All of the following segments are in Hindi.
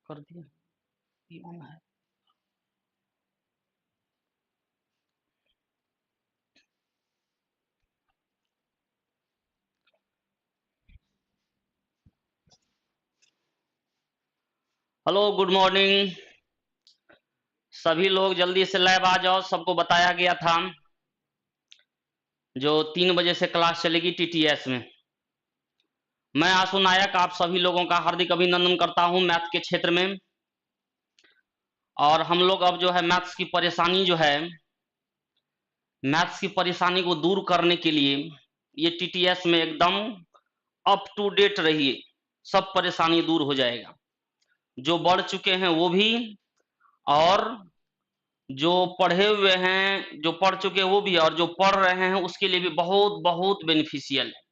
कर दिया, ये ऑन है। Hello, good morning. सभी लोग जल्दी से लैब आ जाओ। सबको बताया गया था जो 3 बजे से क्लास चलेगी टीटीएस में। मैं आशु नायक आप सभी लोगों का हार्दिक अभिनंदन करता हूं मैथ के क्षेत्र में। और हम लोग अब जो है मैथ्स की परेशानी जो है, मैथ्स की परेशानी को दूर करने के लिए ये टीटीएस में एकदम अप टू डेट रहिए, सब परेशानी दूर हो जाएगा। जो बढ़ चुके हैं वो भी, और जो पढ़े हुए हैं, जो पढ़ चुके हैं वो भी, और जो पढ़ रहे हैं उसके लिए भी बहुत बहुत बेनिफिशियल है।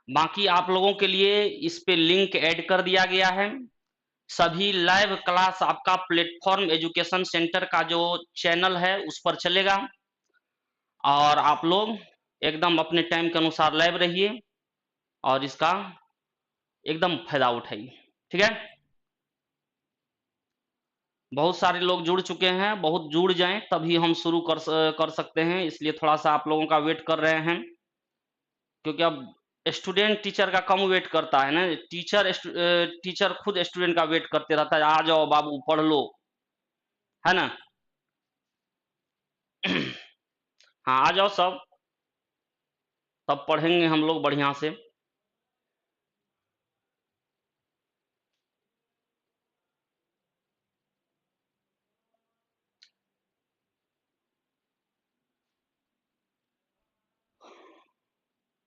बाकी आप लोगों के लिए इस पे लिंक ऐड कर दिया गया है। सभी लाइव क्लास आपका प्लेटफॉर्म एजुकेशन सेंटर का जो चैनल है उस पर चलेगा, और आप लोग एकदम अपने टाइम के अनुसार लाइव रहिए और इसका एकदम फायदा उठाइए। ठीक है, बहुत सारे लोग जुड़ चुके हैं, बहुत जुड़ जाएं तभी हम शुरू कर सकते हैं, इसलिए थोड़ा सा आप लोगों का वेट कर रहे हैं, क्योंकि अब स्टूडेंट टीचर का कम वेट करता है ना। टीचर खुद स्टूडेंट का वेट करते रहता है, आ जाओ बाबू पढ़ लो, है ना। हाँ, आ जाओ सब, तब पढ़ेंगे हम लोग बढ़िया से।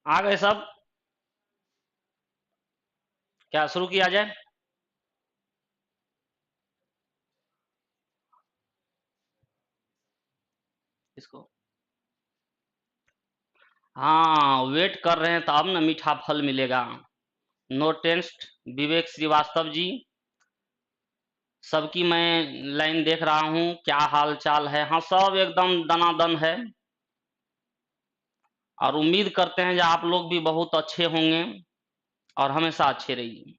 आ गए सब, क्या शुरू किया जाए? इसको हाँ, वेट कर रहे हैं तो अब ना मीठा फल मिलेगा। नो टेंस्ट, विवेक श्रीवास्तव जी, सबकी मैं लाइन देख रहा हूँ, क्या हाल चाल है? हाँ, सब एकदम दनादन है, और उम्मीद करते हैं कि आप लोग भी बहुत अच्छे होंगे और हमेशा अच्छे रहिए।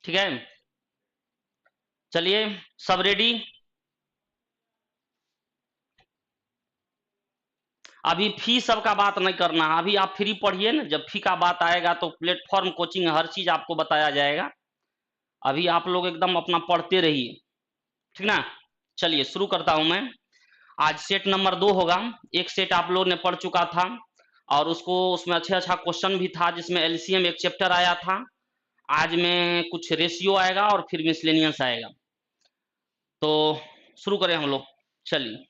ठीक है, चलिए सब रेडी। अभी फी सब का बात नहीं करना है, अभी आप फ्री पढ़िए ना, जब फी का बात आएगा तो प्लेटफॉर्म कोचिंग हर चीज आपको बताया जाएगा। अभी आप लोग एकदम अपना पढ़ते रहिए, ठीक ना। चलिए शुरू करता हूं मैं। आज सेट नंबर 2 होगा। एक सेट आप लोग ने पढ़ चुका था, और उसको उसमें अच्छा अच्छा क्वेश्चन भी था, जिसमें एलसीएम एक चैप्टर आया था। आज में कुछ रेशियो आएगा और फिर मिसलेनियस आएगा। तो शुरू करें हम लोग, चलिए।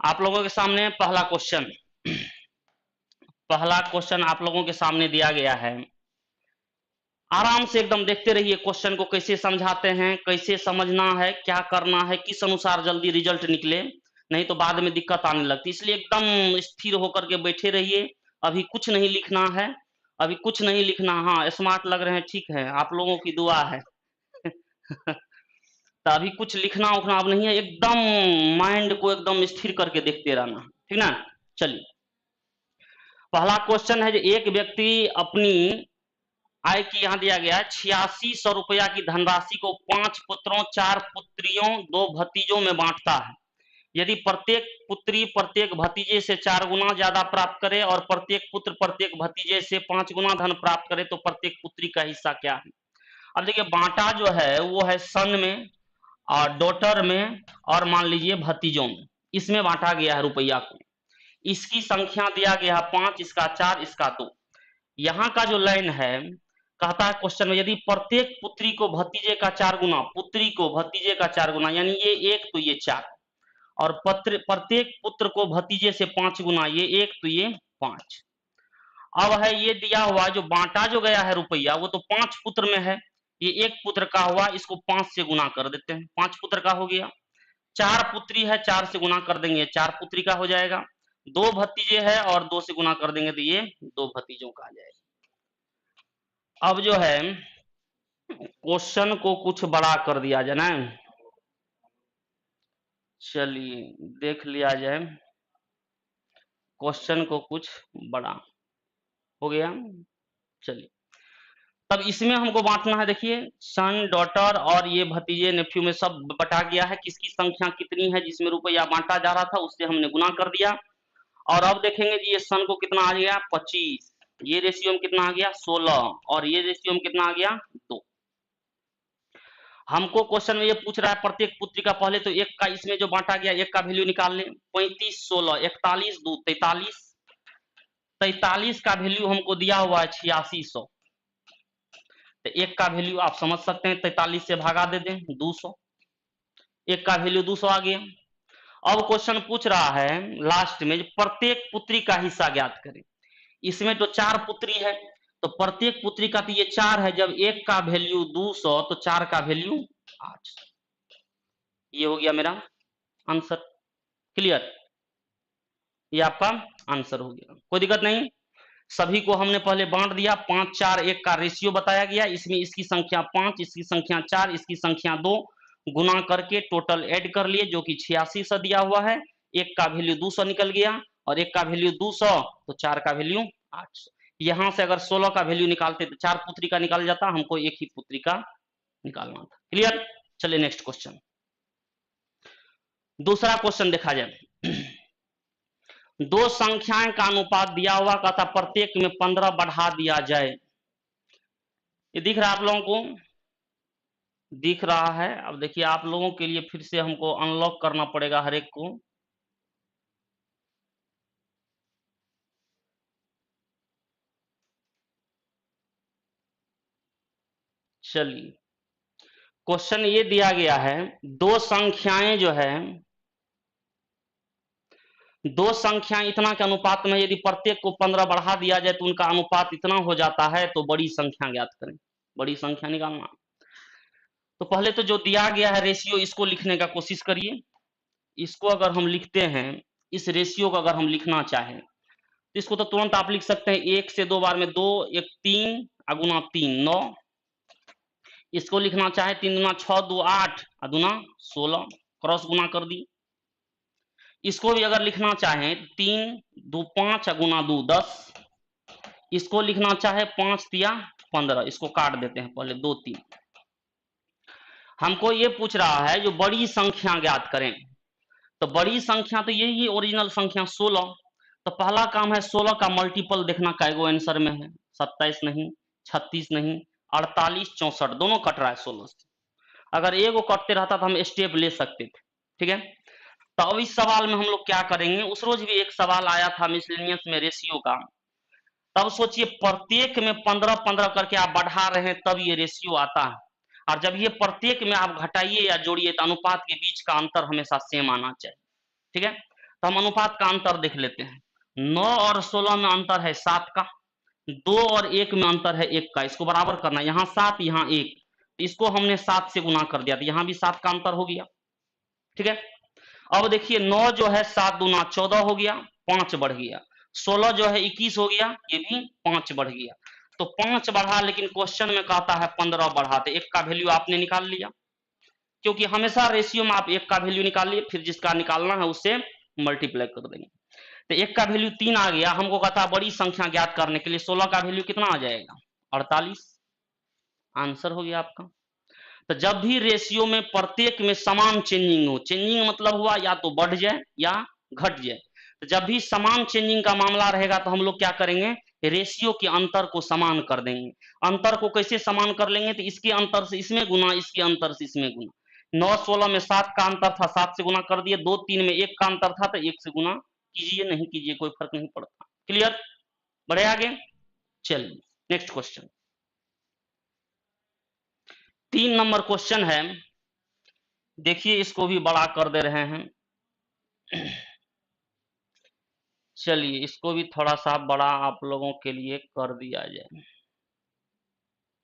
आप लोगों के सामने पहला क्वेश्चन आप लोगों के सामने दिया गया है। आराम से एकदम देखते रहिए क्वेश्चन को, कैसे समझाते हैं, कैसे समझना है, क्या करना है, किस अनुसार जल्दी रिजल्ट निकले, नहीं तो बाद में दिक्कत आने लगती। इसलिए एकदम स्थिर होकर के बैठे रहिए। अभी कुछ नहीं लिखना है, अभी कुछ नहीं लिखना। हाँ, स्मार्ट लग रहे हैं, ठीक है, आप लोगों की दुआ है। तो अभी कुछ लिखना उखना अब नहीं है, एकदम माइंड को एकदम स्थिर करके देखते रहना, ठीक ना। चलिए, पहला क्वेश्चन है, जो एक व्यक्ति अपनी आय की यहाँ दिया गया है 8600 रुपया की धनराशि को 5 पुत्रों, 4 पुत्रियों, 2 भतीजों में बांटता है। यदि प्रत्येक पुत्री प्रत्येक भतीजे से 4 गुना ज्यादा प्राप्त करे और प्रत्येक पुत्र प्रत्येक भतीजे से 5 गुना धन प्राप्त करे तो प्रत्येक पुत्री का हिस्सा क्या है? अब देखिए, बांटा जो है वो है सन में और डॉटर में और मान लीजिए भतीजों में, इसमें बांटा गया है रुपया को। इसकी संख्या दिया गया है 5, इसका 4, इसका 2। यहाँ का जो लाइन है, कहता है क्वेश्चन में, यदि प्रत्येक पुत्री को भतीजे का 4 गुना, पुत्री को भतीजे का 4 गुना, यानी ये 1 तो ये 4, और प्रत्येक पुत्र को भतीजे से 5 गुना, ये 1 तो ये 5। अब है ये दिया हुआ जो बांटा जो गया है रुपया, वो तो 5 पुत्र में है। ये 1 पुत्र का हुआ, इसको 5 से गुना कर देते हैं, 5 पुत्र का हो गया। 4 पुत्री है, 4 से गुना कर देंगे, 4 पुत्री का हो जाएगा। 2 भतीजे है और 2 से गुना कर देंगे तो ये 2 भतीजों का आ जाएगा। अब जो है क्वेश्चन को कुछ बड़ा कर दिया जाए ना। चलिए देख लिया जाए क्वेश्चन को कुछ बड़ा। हो गया। चलिए, तब इसमें हमको बांटना है। देखिए, सन, डॉटर और ये भतीजे नेफ्यू में सब बटा गया है। किसकी संख्या कितनी है जिसमें रुपया बांटा जा रहा था, उससे हमने गुना कर दिया। और अब देखेंगे जी, ये सन को कितना आ गया 25, ये रेशियो में कितना आ गया 16, और ये रेशियो में कितना आ गया 2। हमको क्वेश्चन में ये पूछ रहा है प्रत्येक पुत्री का, पहले तो एक का इसमें जो बांटा गया एक का वैल्यू निकाल लें। 35 16 41 2 43, 43 का वैल्यू हमको दिया हुआ है 8600। तो एक का वैल्यू आप समझ सकते हैं, 43 से भागा दे दें 200, एक का वैल्यू 200 आ गया। अब क्वेश्चन पूछ रहा है लास्ट में प्रत्येक पुत्री का हिस्सा ज्ञात करें। इसमें तो 4 पुत्री है, तो प्रत्येक पुत्री का तो ये 4 है। जब एक का वैल्यू 200 तो 4 का वैल्यू 800। ये हो गया मेरा आंसर। क्लियर, ये आपका आंसर हो गया, कोई दिक्कत नहीं। सभी को हमने पहले बांट दिया, 5 4 1 का रेशियो बताया गया। इसमें इसकी संख्या 5, इसकी संख्या 4, इसकी संख्या 2, गुना करके टोटल ऐड कर लिए जो कि 8600 दिया हुआ है। एक का वैल्यू 200 निकल गया, और एक का वैल्यू 200 तो 4 का वैल्यू 800। यहां से अगर 16 का वैल्यू निकालते तो 4 पुत्री का निकाल जाता, हमको एक ही पुत्री का निकालना था। क्लियर, चलिए नेक्स्ट क्वेश्चन। दूसरा क्वेश्चन देखा जाए। दो संख्याएं का अनुपात दिया हुआ, कहता प्रत्येक में 15 बढ़ा दिया जाए। ये दिख रहा है आप लोगों को? दिख रहा है। अब देखिए, आप लोगों के लिए फिर से हमको अनलॉक करना पड़ेगा हर एक को। चलिए, क्वेश्चन ये दिया गया है, दो संख्याएं जो है, दो संख्याएं इतना के अनुपात में यदि प्रत्येक को 15 बढ़ा दिया जाए तो उनका अनुपात इतना हो जाता है, तो बड़ी संख्या ज्ञात करें। बड़ी संख्या निकालना। तो पहले तो जो दिया गया है रेशियो, इसको लिखने का कोशिश करिए। इसको अगर हम लिखते हैं, इस रेशियो को अगर हम लिखना चाहें तो इसको तो तुरंत आप लिख सकते हैं, 1 से 2 बार में 2, 1 3, अगुना 3 9। इसको लिखना चाहे 3 दूना 6, 2 8, अदुना 16, क्रॉस गुना कर दी। इसको भी अगर लिखना चाहें 3 2 5, अगुना 2 10। इसको लिखना चाहे 5 तिया 15। इसको काट देते हैं पहले 2 3। हमको ये पूछ रहा है जो बड़ी संख्या ज्ञात करें। तो बड़ी संख्या तो यही है ओरिजिनल संख्या 16। तो पहला काम है 16 का मल्टीपल देखना, कैगो आंसर में है। 27 नहीं, 36 नहीं, 48 64 दोनों कट रहा है 16 से। अगर एगो कटते रहता तो हम स्टेप ले सकते थे। ठीक है, तो अब इस सवाल में हम लोग क्या करेंगे, उस रोज भी एक सवाल आया था मिसलेनियस में रेशियो का। तब सोचिए प्रत्येक में 15 15 करके आप बढ़ा रहे हैं, तब ये रेशियो आता है। और जब ये प्रत्येक में आप घटाइए या जोड़िए तो अनुपात के बीच का अंतर हमेशा सेम आना चाहिए। ठीक है, तो हम अनुपात का अंतर देख लेते हैं। 9 और 16 में अंतर है 7 का, 2 और 1 में अंतर है 1 का। इसको बराबर करना, यहाँ 7 यहाँ 1, इसको हमने 7 से गुना कर दिया तो यहाँ भी 7 का अंतर हो गया। ठीक है, अब देखिए 9 जो है 7 दूना 14 हो गया, 5 बढ़ गया। 16 जो है 21 हो गया, ये भी 5 बढ़ गया। तो 5 बढ़ा, लेकिन क्वेश्चन में कहता है 15 बढ़ा, तो 1 का वैल्यू आपने निकाल लिया। क्योंकि हमेशा रेशियो में आप 1 का वैल्यू निकालिए, फिर जिसका निकालना है उससे मल्टीप्लाई कर देंगे। तो 1 का वैल्यू 3 आ गया। हमको कहता है बड़ी संख्या ज्ञात करने के लिए 16 का वैल्यू कितना आ जाएगा 48। आंसर हो गया आपका। तो जब भी रेशियो में प्रत्येक में समान चेंजिंग हो, चेंजिंग मतलब हुआ या तो बढ़ जाए या घट जाए, तो जब भी समान चेंजिंग का मामला रहेगा तो हम लोग क्या करेंगे, रेशियो के अंतर को समान कर देंगे। अंतर को कैसे समान कर लेंगे, तो इसके अंतर से इसमें गुना, इसके अंतर से इसमें गुना। 9 16 में 7 का अंतर था, 7 से गुना कर दिए। 2 3 में 1 का अंतर था तो 1 से गुना कीजिए, नहीं कीजिए कोई फर्क नहीं पड़ता। क्लियर, बढ़े आगे। चलिए नेक्स्ट क्वेश्चन, 3 नंबर क्वेश्चन है। देखिए, इसको भी बड़ा कर दे रहे हैं। चलिए, इसको भी थोड़ा सा बड़ा आप लोगों के लिए कर दिया जाए।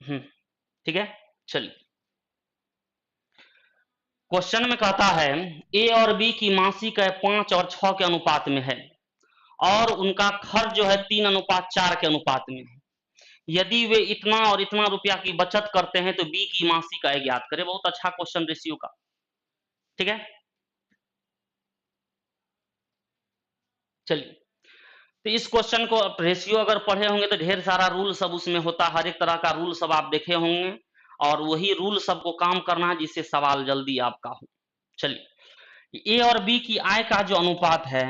ठीक है, चलिए क्वेश्चन में कहता है ए और बी की मासिक है 5 और 6 के अनुपात में है, और उनका खर्च जो है 3 अनुपात 4 के अनुपात में है। यदि वे इतना और इतना रुपया की बचत करते हैं तो बी की मासिक आय ज्ञात करें। बहुत अच्छा क्वेश्चन रेशियो का। ठीक है, चलिए तो इस क्वेश्चन को रेशियो अगर पढ़े होंगे तो ढेर सारा रूल सब उसमें होता है, हर एक तरह का रूल सब आप देखे होंगे और वही रूल सबको काम करना है जिससे सवाल जल्दी आपका हो। चलिए, ए और बी की आय का जो अनुपात है,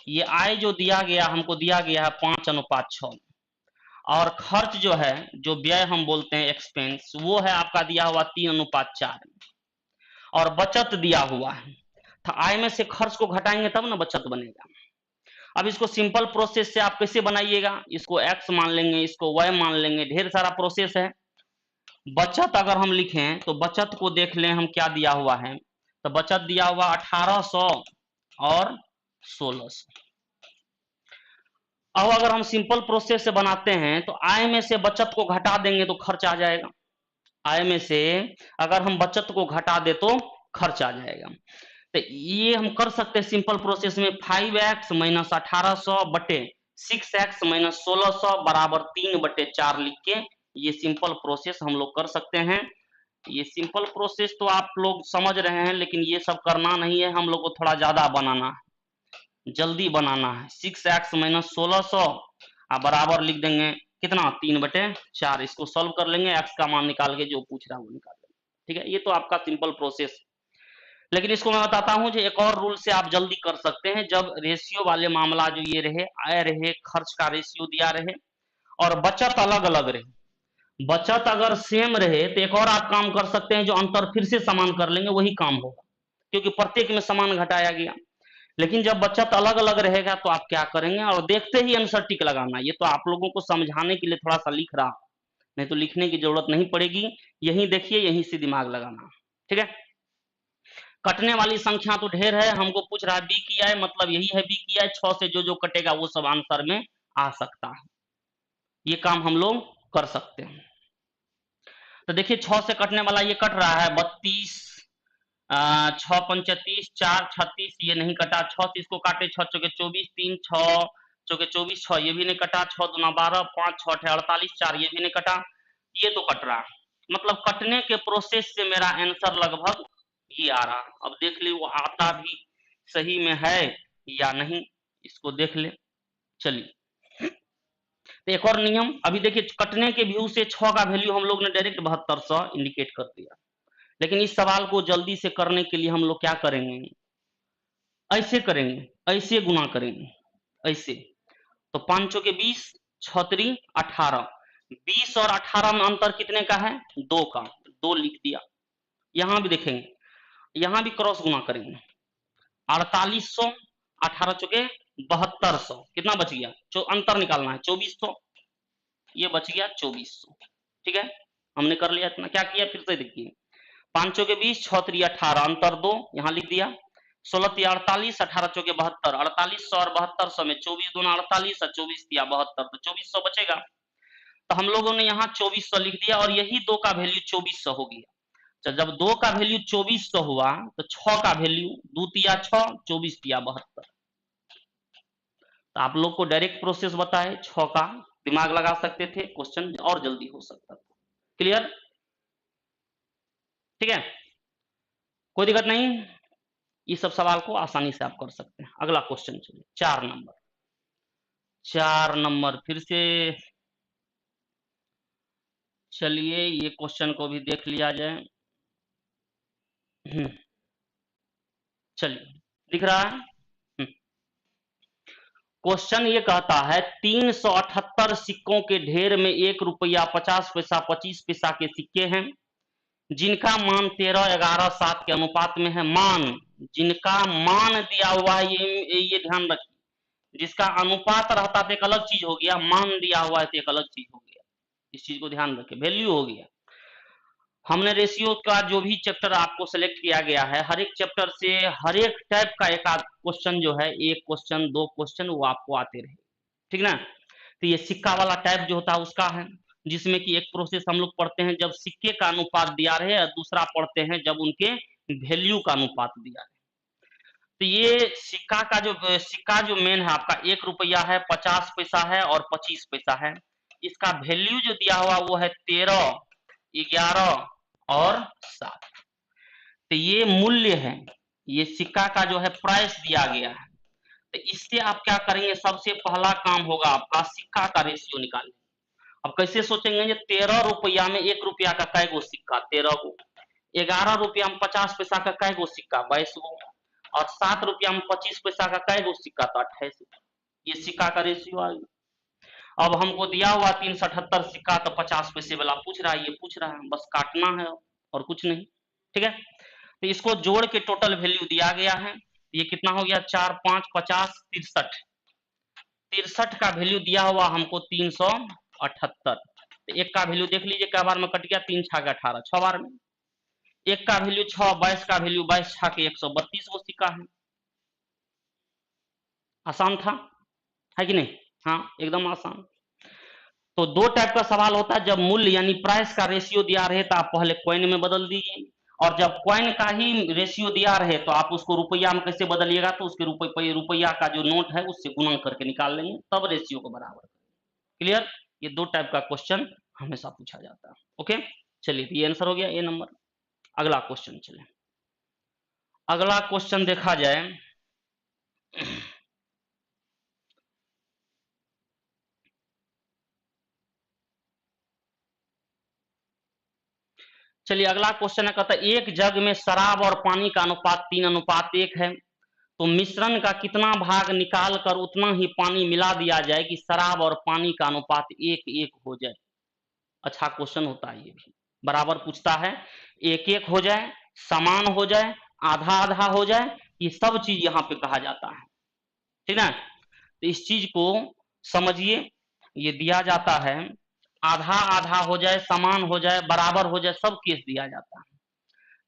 ये आय जो दिया गया हमको दिया गया है 5:6 और खर्च जो है, जो व्यय हम बोलते हैं एक्सपेंस, वो है आपका दिया हुआ 3:4 और बचत दिया हुआ है। तो आय में से खर्च को घटाएंगे तब ना बचत बनेगा। अब इसको सिंपल प्रोसेस से आप कैसे बनाइएगा, इसको x मान लेंगे, इसको y मान लेंगे, ढेर सारा प्रोसेस है। बचत अगर हम लिखें तो बचत को देख लें हम क्या दिया हुआ है, तो बचत दिया हुआ 1800 और 1600। अब अगर हम सिंपल प्रोसेस से बनाते हैं तो आय में से बचत को घटा देंगे तो खर्च आ जाएगा। आय में से अगर हम बचत को घटा दे तो खर्च आ जाएगा। तो ये हम कर सकते हैं सिंपल प्रोसेस में, 5x माइनस 1800 बटे 6x माइनस 1600 बराबर 3/4 लिख के ये सिंपल प्रोसेस हम लोग कर सकते हैं। ये सिंपल प्रोसेस तो आप लोग समझ रहे हैं, लेकिन ये सब करना नहीं है, हम लोग को थोड़ा ज्यादा बनाना है, जल्दी बनाना है। 6x माइनस 1600 बराबर लिख देंगे कितना, 3/4। इसको सॉल्व कर लेंगे, x का मान निकाल के जो पूछ रहा है वो निकाल लेंगे। ठीक है, ये तो आपका सिंपल प्रोसेस। लेकिन इसको मैं बताता हूं जो एक और रूल से आप जल्दी कर सकते हैं, जब रेशियो वाले मामला जो ये रहे, आय रहे, खर्च का रेशियो दिया रहे और बचत अलग अलग रहे। बचत अगर सेम रहे तो एक और आप काम कर सकते हैं, जो अंतर फिर से समान कर लेंगे, वही काम होगा, क्योंकि प्रत्येक में समान घटाया गया। लेकिन जब बचत अलग अलग रहेगा तो आप क्या करेंगे, और देखते ही आंसर टिक लगाना। ये तो आप लोगों को समझाने के लिए थोड़ा सा लिख रहा, नहीं तो लिखने की जरूरत नहीं पड़ेगी, यही देखिए, यहीं से दिमाग लगाना। ठीक है, कटने वाली संख्या तो ढेर है, हमको पूछ रहा है बी की आय, मतलब यही है बी की आय, 6 से जो जो कटेगा वो सब आंसर में आ सकता है। ये काम हम लोग कर सकते हैं। तो देखिए 6 से कटने वाला ये कट रहा है 32, 6 पंचे 30, 4 36, ये नहीं कटा। 6 से इसको काटे, 6 चौके 24, 3 6 चौके 24, 6 ये भी नहीं कटा, 6 दूना 12, 5 6 48, 4 ये भी नहीं कटा, ये तो कट रहा। मतलब कटने के प्रोसेस से मेरा आंसर लगभग ये आ रहा। अब देख ली वो आता भी सही में है या नहीं, इसको देख ले। चलिए, तो एक और नियम, अभी देखिए कटने के व्यू से 6 का वैल्यू हम लोग ने डायरेक्ट 7200 इंडिकेट कर दिया, लेकिन इस सवाल को जल्दी से करने के लिए हम लोग क्या करेंगे, ऐसे करेंगे, ऐसे गुना करेंगे, ऐसे। तो 5 के 20, 6 3 18, 20 और 18 में अंतर कितने का है, 2 का, 2 लिख दिया। यहां भी देखेंगे, यहां भी क्रॉस गुना करेंगे, 4800, 18 चौके 7200, कितना बच गया, जो अंतर निकालना है 2400, ये बच गया 2400। ठीक है, हमने कर लिया इतना। क्या किया फिर से देखिए, 5 चौके 20, 6 3 18, अंतर 2 यहां लिख दिया, 16 3 48, 18 चौके 72, 4800 और 7200 में 24 दूना 48 और 24 दिया 72, तो 2400 बचेगा। तो हम लोगों ने यहाँ 2400 लिख दिया और यही 2 का वैल्यू 2400 हो गया। तो जब 2 का वैल्यू 2400 हुआ तो 6 का वैल्यू 2 तिया 6, 24 तिया 72। तो आप लोग को डायरेक्ट प्रोसेस बताए, 6 का दिमाग लगा सकते थे, क्वेश्चन और जल्दी हो सकता था। क्लियर? ठीक है, कोई दिक्कत नहीं, ये सब सवाल को आसानी से आप कर सकते हैं। अगला क्वेश्चन चलिए, 4 नंबर। 4 नंबर फिर से चलिए ये क्वेश्चन को भी देख लिया जाए। चलिए, दिख रहा है? क्वेश्चन ये कहता है 378 सिक्कों के ढेर में 1 रुपया 50 पैसा 25 पैसा के सिक्के हैं, जिनका मान 13 11 7 के अनुपात में है। मान, जिनका मान दिया हुआ है, ये ध्यान रखिए, जिसका अनुपात रहता तो एक अलग चीज हो गया, मान दिया हुआ है तो एक अलग चीज हो गया। इस चीज को ध्यान रखें, वैल्यू हो गया। हमने रेशियो का जो भी चैप्टर आपको सेलेक्ट किया गया है, हर एक चैप्टर से हर एक टाइप का एक आध क्वेश्चन जो है, 1 क्वेश्चन 2 क्वेश्चन वो आपको आते रहे, ठीक ना। तो ये सिक्का वाला टाइप जो होता है उसका है, जिसमें कि एक प्रोसेस हम लोग पढ़ते हैं जब सिक्के का अनुपात दिया रहे, और दूसरा पढ़ते हैं जब उनके वैल्यू का अनुपात दिया रहे। तो ये सिक्का जो मेन है आपका 1 रुपया है, 50 पैसा है और 25 पैसा है। इसका वैल्यू जो दिया हुआ वो है 13 11 और 7। तो ये मूल्य है, ये सिक्का का जो है प्राइस दिया गया है। तो इससे आप क्या करेंगे, सबसे पहला काम होगा आपका सिक्का का रेशियो निकालना। अब कैसे सोचेंगे, 13 रुपया में 1 रुपया का कै गो सिक्का, 13 गो। 11 रुपया में 50 पैसा का कै गो सिक्का, 22 गो। और 7 रुपया में 25 पैसा का कै गो सिक्का, तो 28 गो। ये सिक्का का रेशियो आ गया। अब हमको दिया हुआ 378 सिक्का, तो 50 पैसे वाला पूछ रहा है, ये पूछ रहा है, बस काटना है और कुछ नहीं। ठीक है, तो इसको जोड़ के टोटल वैल्यू दिया गया है। ये कितना हो गया, 4 5 50 63। 63 का वैल्यू दिया हुआ हमको 378। तो एक का वैल्यू देख लीजिए क्या बार में कट गया, 3 6 18, 6 बार में। एक का वैल्यू 6, 22 का वैल्यू 22 6 के 132 गो सिक्का है। आसान था, है कि नहीं? हाँ, एकदम आसान। तो दो टाइप का सवाल होता है, जब मूल्य यानी प्राइस का रेशियो दिया रहे तो आप पहले कॉइन में बदल दीजिए, और जब कॉइन का ही रेशियो दिया रहे तो आप उसको रुपया में कैसे बदलिएगा, तो उसके रुपया का जो नोट है उससे गुणा करके निकाल लेंगे, तब रेशियो को बराबर। क्लियर? ये दो टाइप का क्वेश्चन हमेशा पूछा जाता है। ओके, चलिए, ये आंसर हो गया ए नंबर। अगला क्वेश्चन चले। अगला क्वेश्चन देखा जाए, चलिए अगला क्वेश्चन है, कहता है एक जग में शराब और पानी का अनुपात 3:1 है, तो मिश्रण का कितना भाग निकाल कर उतना ही पानी मिला दिया जाए कि शराब और पानी का अनुपात 1:1 हो जाए। अच्छा क्वेश्चन होता है, ये भी बराबर पूछता है, 1:1 हो जाए, समान हो जाए, आधा आधा हो जाए, ये सब चीज यहाँ पे कहा जाता है। ठीक है, तो इस चीज को समझिए, ये दिया जाता है, आधा आधा हो जाए, समान हो जाए, बराबर हो जाए, सब केस दिया जाता है।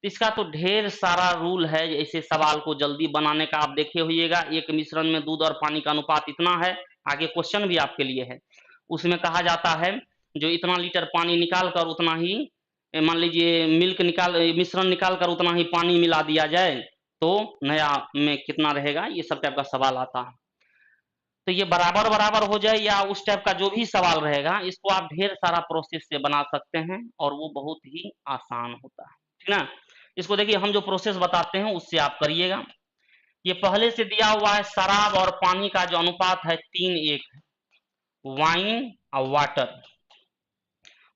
इसका तो ढेर सारा रूल है, ऐसे सवाल को जल्दी बनाने का। आप देखे होइएगा, एक मिश्रण में दूध और पानी का अनुपात इतना है, आगे क्वेश्चन भी आपके लिए है, उसमें कहा जाता है जो इतना लीटर पानी निकाल कर उतना ही, मान लीजिए मिश्रण निकाल कर उतना ही पानी मिला दिया जाए तो नया में कितना रहेगा, ये सब टाइप का सवाल आता है। तो ये बराबर बराबर हो जाए या उस टाइप का जो भी सवाल रहेगा, इसको आप ढेर सारा प्रोसेस से बना सकते हैं और वो बहुत ही आसान होता है। ठीक ना? इसको देखिए, हम जो प्रोसेस बताते हैं उससे आप करिएगा। ये पहले से दिया हुआ है, शराब और पानी का जो अनुपात है 3:1 है। वाइन और वाटर,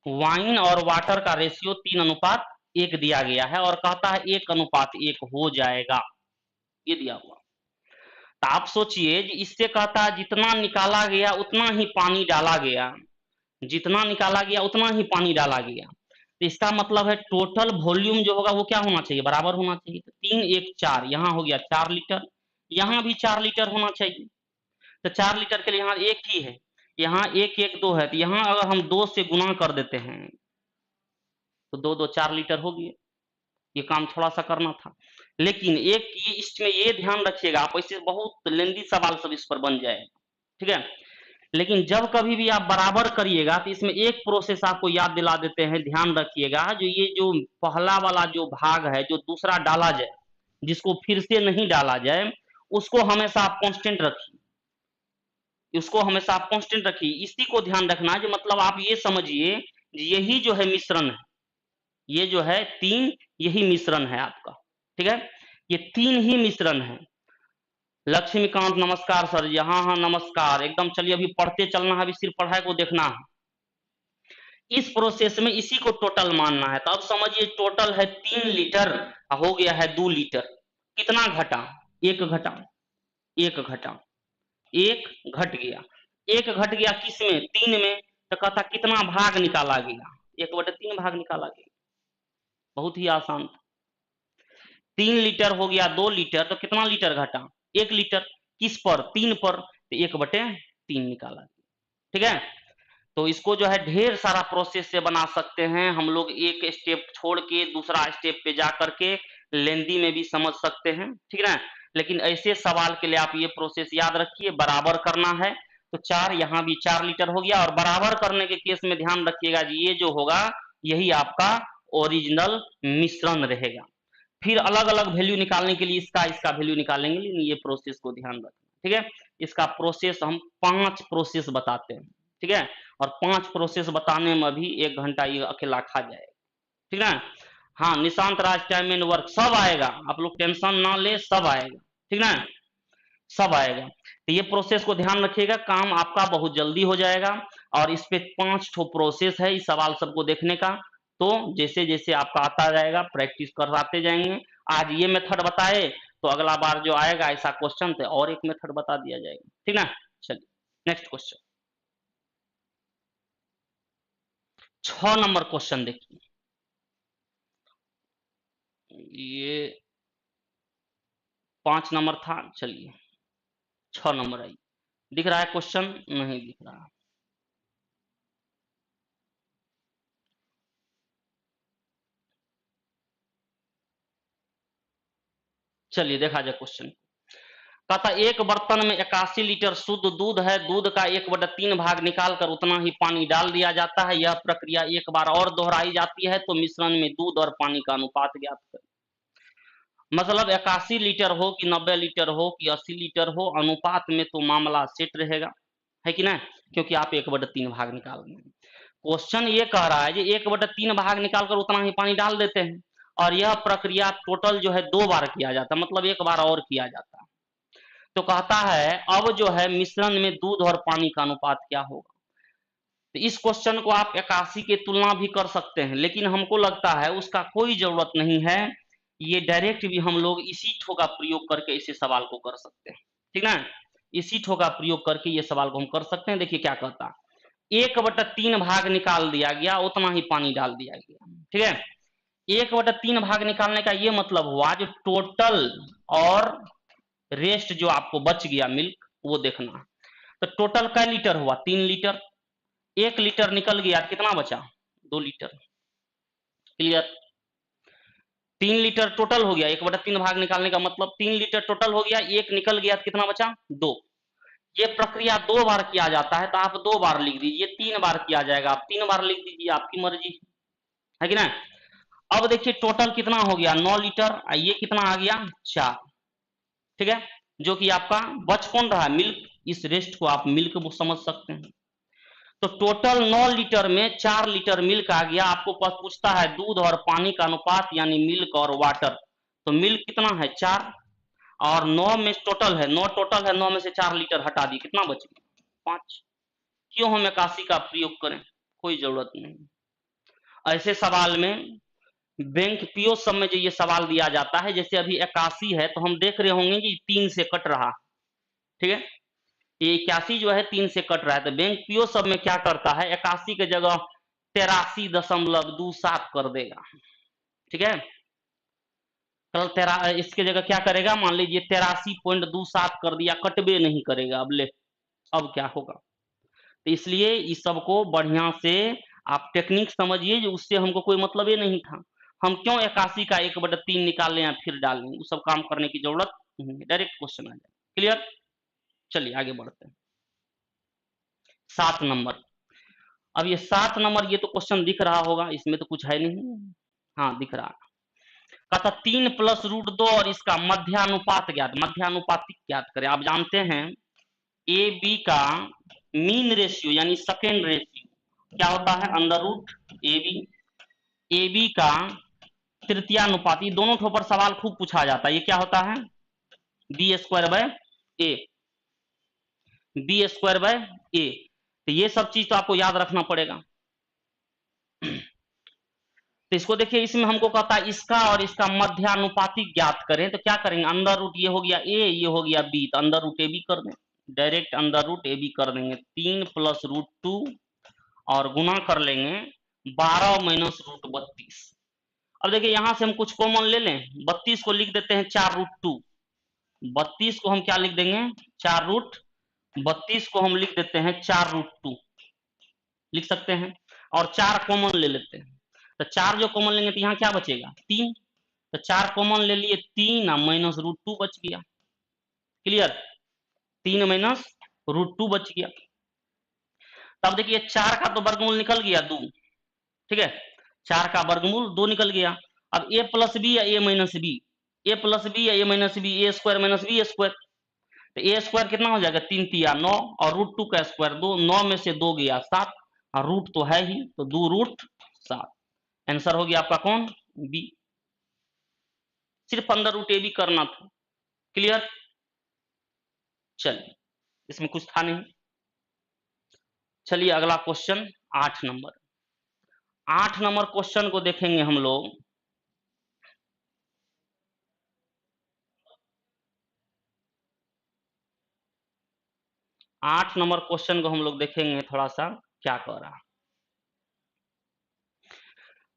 वाइन और वाटर का रेशियो 3:1 दिया गया है, और कहता है 1:1 हो जाएगा, ये दिया हुआ। तो आप सोचिए, इससे कहता है जितना निकाला गया उतना ही पानी डाला गया, जितना निकाला गया उतना ही पानी डाला गया, तो इसका मतलब है टोटल वॉल्यूम जो होगा वो क्या होना चाहिए, बराबर होना चाहिए। तो 3:1 4, यहाँ हो गया 4 लीटर, यहाँ भी 4 लीटर होना चाहिए। तो 4 लीटर के लिए यहाँ एक ही है, यहाँ 1:1 2 है, तो यहाँ अगर हम 2 से गुना कर देते हैं तो 2 2 4 लीटर हो गया। ये काम थोड़ा सा करना था, लेकिन एक ये इसमें ये ध्यान रखिएगा, आप ऐसे बहुत लेंदी सवाल सब इस पर बन जाए। ठीक है, लेकिन जब कभी भी आप बराबर करिएगा तो इसमें एक प्रोसेस आपको याद दिला देते हैं, ध्यान रखिएगा, जो ये जो पहला वाला जो भाग है, जो दूसरा डाला जाए, जिसको फिर से नहीं डाला जाए, उसको हमेशा आप कांस्टेंट रखिए, उसको हमेशा आप कांस्टेंट रखिए। इसी को ध्यान रखना है, जो मतलब आप ये समझिए, यही जो है मिश्रण है, ये जो है 3, यही मिश्रण है आपका। ठीक है, ये 3 ही मिश्रण है। लक्ष्मीकांत नमस्कार सर जी, हाँ हाँ नमस्कार, एकदम। चलिए अभी पढ़ते चलना है, अभी सिर्फ पढ़ाई को देखना है। इस प्रोसेस में इसी को टोटल मानना है। तो अब समझिए, टोटल है 3 लीटर, हो गया है 2 लीटर, कितना घटा, 1 घटा, 1 घटा, 1 घट गया, 1 घट गया किस में, 3 में। तो कहता कितना भाग निकाला गया, 1/3 भाग निकाला गया, बहुत ही आसान। 3 लीटर हो गया 2 लीटर, तो कितना लीटर घटा, 1 लीटर, किस पर, 3 पर, तो 1/3 निकाला। ठीक है, तो इसको जो है ढेर सारा प्रोसेस से बना सकते हैं हम लोग, एक स्टेप छोड़ के दूसरा स्टेप पे जा करके लेंदी में भी समझ सकते हैं। ठीक है ना, लेकिन ऐसे सवाल के लिए आप ये प्रोसेस याद रखिए, बराबर करना है तो 4, यहाँ भी 4 लीटर हो गया, और बराबर करने के केस में ध्यान रखिएगा जी, ये जो होगा यही आपका ओरिजिनल मिश्रण रहेगा। फिर अलग अलग वैल्यू निकालने के लिए इसका वैल्यू निकालेंगे, लेकिन ये प्रोसेस को ध्यान रखना। ठीक है, इसका प्रोसेस हम 5 प्रोसेस बताते हैं। ठीक है, और 5 प्रोसेस बताने में भी 1 घंटा ये अकेला खा जाएगा। ठीक है, हाँ, निशांत राज टाइम एंड वर्क सब आएगा, आप लोग टेंशन ना ले, सब आएगा। ठीक है, सब आएगा। तो ये प्रोसेस को ध्यान रखिएगा, काम आपका बहुत जल्दी हो जाएगा। और इस पे 5 ठो प्रोसेस है इस सवाल सबको देखने का। तो जैसे जैसे आपका आता जाएगा प्रैक्टिस कराते जाएंगे। आज ये मेथड बताए तो अगला बार जो आएगा ऐसा क्वेश्चन तो और एक मेथड बता दिया जाएगा, ठीक ना। चलिए नेक्स्ट क्वेश्चन, 6 नंबर क्वेश्चन देखिए। ये 5 नंबर था, चलिए 6 नंबर आई। दिख रहा है क्वेश्चन? नहीं दिख रहा। चलिए देखा जाए क्वेश्चन। कहता एक बर्तन में 81 लीटर शुद्ध दूध है, दूध का 1/3 भाग निकालकर उतना ही पानी डाल दिया जाता है। यह प्रक्रिया एक बार और दोहराई जाती है तो मिश्रण में दूध और पानी का अनुपात ज्ञात करें। मतलब 81 लीटर हो कि 90 लीटर हो कि 80 लीटर हो, अनुपात में तो मामला सेट रहेगा, है कि ना, क्योंकि आप 1/3 भाग निकाल रहे हैं। क्वेश्चन ये कह रहा है कि 1/3 भाग निकालकर उतना ही पानी डाल देते हैं और यह प्रक्रिया टोटल जो है 2 बार किया जाता है, मतलब एक बार और किया जाता है। तो कहता है अब जो है मिश्रण में दूध और पानी का अनुपात क्या होगा। तो इस क्वेश्चन को आप 81 के तुलना भी कर सकते हैं, लेकिन हमको लगता है उसका कोई जरूरत नहीं है। ये डायरेक्ट भी हम लोग इसी ठो का प्रयोग करके इसे सवाल को कर सकते हैं, ठीक ना। इसी ठो का प्रयोग करके ये सवाल को हम कर सकते हैं। देखिए क्या कहता, 1/3 भाग निकाल दिया गया, उतना ही पानी डाल दिया गया, ठीक है। 1/3 भाग निकालने का ये मतलब हुआ जो टोटल और रेस्ट जो आपको बच गया मिल्क वो देखना। तो टोटल कै लीटर हुआ? 3 लीटर। 1 लीटर निकल गया, कितना बचा? 2 लीटर। क्लियर? 3 लीटर टोटल हो गया, 1/3 भाग निकालने का मतलब 3 लीटर टोटल हो गया, 1 निकल गया, कितना बचा? 2। ये प्रक्रिया 2 बार किया जाता है तो आप 2 बार लिख दीजिए, 3 बार किया जाएगा आप 3 बार लिख दीजिए, आपकी मर्जी है कि ना। अब देखिए टोटल कितना हो गया? 9 लीटर। ये कितना आ गया? 4, ठीक है। जो कि आपका बच कौन रहा? मिल्क। इस रेस्ट को आप मिल्क समझ सकते हैं। तो टोटल 9 लीटर में 4 लीटर मिल्क आ गया। आपको पूछता है दूध और पानी का अनुपात यानी मिल्क और वाटर। तो मिल्क कितना है? 4। और 9 में टोटल है, 9 टोटल है, 9 में से 4 लीटर हटा दी, कितना बच गया? 5। क्यों हम 81 का प्रयोग करें? कोई जरूरत नहीं। ऐसे सवाल में बैंक पीओ सब में जो ये सवाल दिया जाता है, जैसे अभी 81 है तो हम देख रहे होंगे कि 3 से कट रहा, ठीक है। ये 81 जो है 3 से कट रहा है, तो बैंक पीओ सब में क्या करता है, 81 के जगह 83.27 कर देगा, ठीक है। कल तेरा इसके जगह क्या करेगा? मान लीजिए 83.27 कर दिया, कटबे नहीं करेगा। अब ले, अब क्या होगा? तो इसलिए इस सबको बढ़िया से आप टेक्निक समझिए, जो उससे हमको कोई मतलब ही नहीं था। हम क्यों 81 का 1/3 निकाल लें या फिर डाल लें, वो सब काम करने की जरूरत नहीं है, डायरेक्ट क्वेश्चन आ जाए। क्लियर? चलिए आगे बढ़ते हैं। 7 नंबर। अब ये 7 नंबर, ये तो क्वेश्चन दिख रहा होगा, इसमें तो कुछ है नहीं। हाँ दिख रहा। कहता 3 प्लस रूट 2 और इसका मध्यानुपात ज्ञात। मध्यानुपातिक ज्ञात करें। आप जानते हैं ए बी का मीन रेशियो यानी सेकेंड रेशियो क्या होता है? Under root A B. A B का तृतीयानुपाती, दोनों ठों पर सवाल खूब पूछा जाता है। ये क्या होता है? B square by A. B square by A. तो ये सब चीज तो आपको याद रखना पड़ेगा। तो इसको देखिए, इसमें हमको कहता है इसका और इसका मध्यानुपातिक ज्ञात करें। तो क्या करेंगे? अंडर रूट, ये हो गया ए, ये हो गया बी, तो अंडर रूट ए बी कर दें। Direct under root A B कर देंगे। 3 प्लस रूट 2 और गुना कर लेंगे 12 माइनस रूट 32। अब देखिए यहां से हम कुछ कॉमन ले लें, 32 को लिख देते हैं 4 रूट 2। 32 को हम क्या लिख देंगे? 4 रूट 32 को हम लिख देते हैं 4 रूट 2, लिख सकते हैं। और 4 कॉमन ले लेते हैं, तो 4 जो कॉमन लेंगे तो यहाँ क्या बचेगा? 3। तो 4 कॉमन ले लिए, 3 माइनस रूट 2 बच गया। क्लियर? 3 माइनस रूट 2 बच गया। तब देखिए 4 का तो वर्गमूल निकल गया 2, ठीक है। 4 का वर्गमूल 2 निकल गया। अब ए प्लस बी या ए माइनस बी, ए प्लस बी या ए minus B, A square minus B square. तो ए स्क्वायर कितना हो जाएगा? 3 तिया 9 और रूट 2 का स्क्वायर 2, 9 में से 2 गया 7 और रूट तो है ही, तो 2 रूट 7। आंसर हो गया आपका कौन? बी। सिर्फ अंदर रूट ए बी करना था। क्लियर? चलिए, इसमें कुछ था नहीं। चलिए अगला क्वेश्चन 8 नंबर। 8 नंबर क्वेश्चन को देखेंगे हम लोग। आठ नंबर क्वेश्चन को हम लोग देखेंगे थोड़ा सा क्या कह रहा है।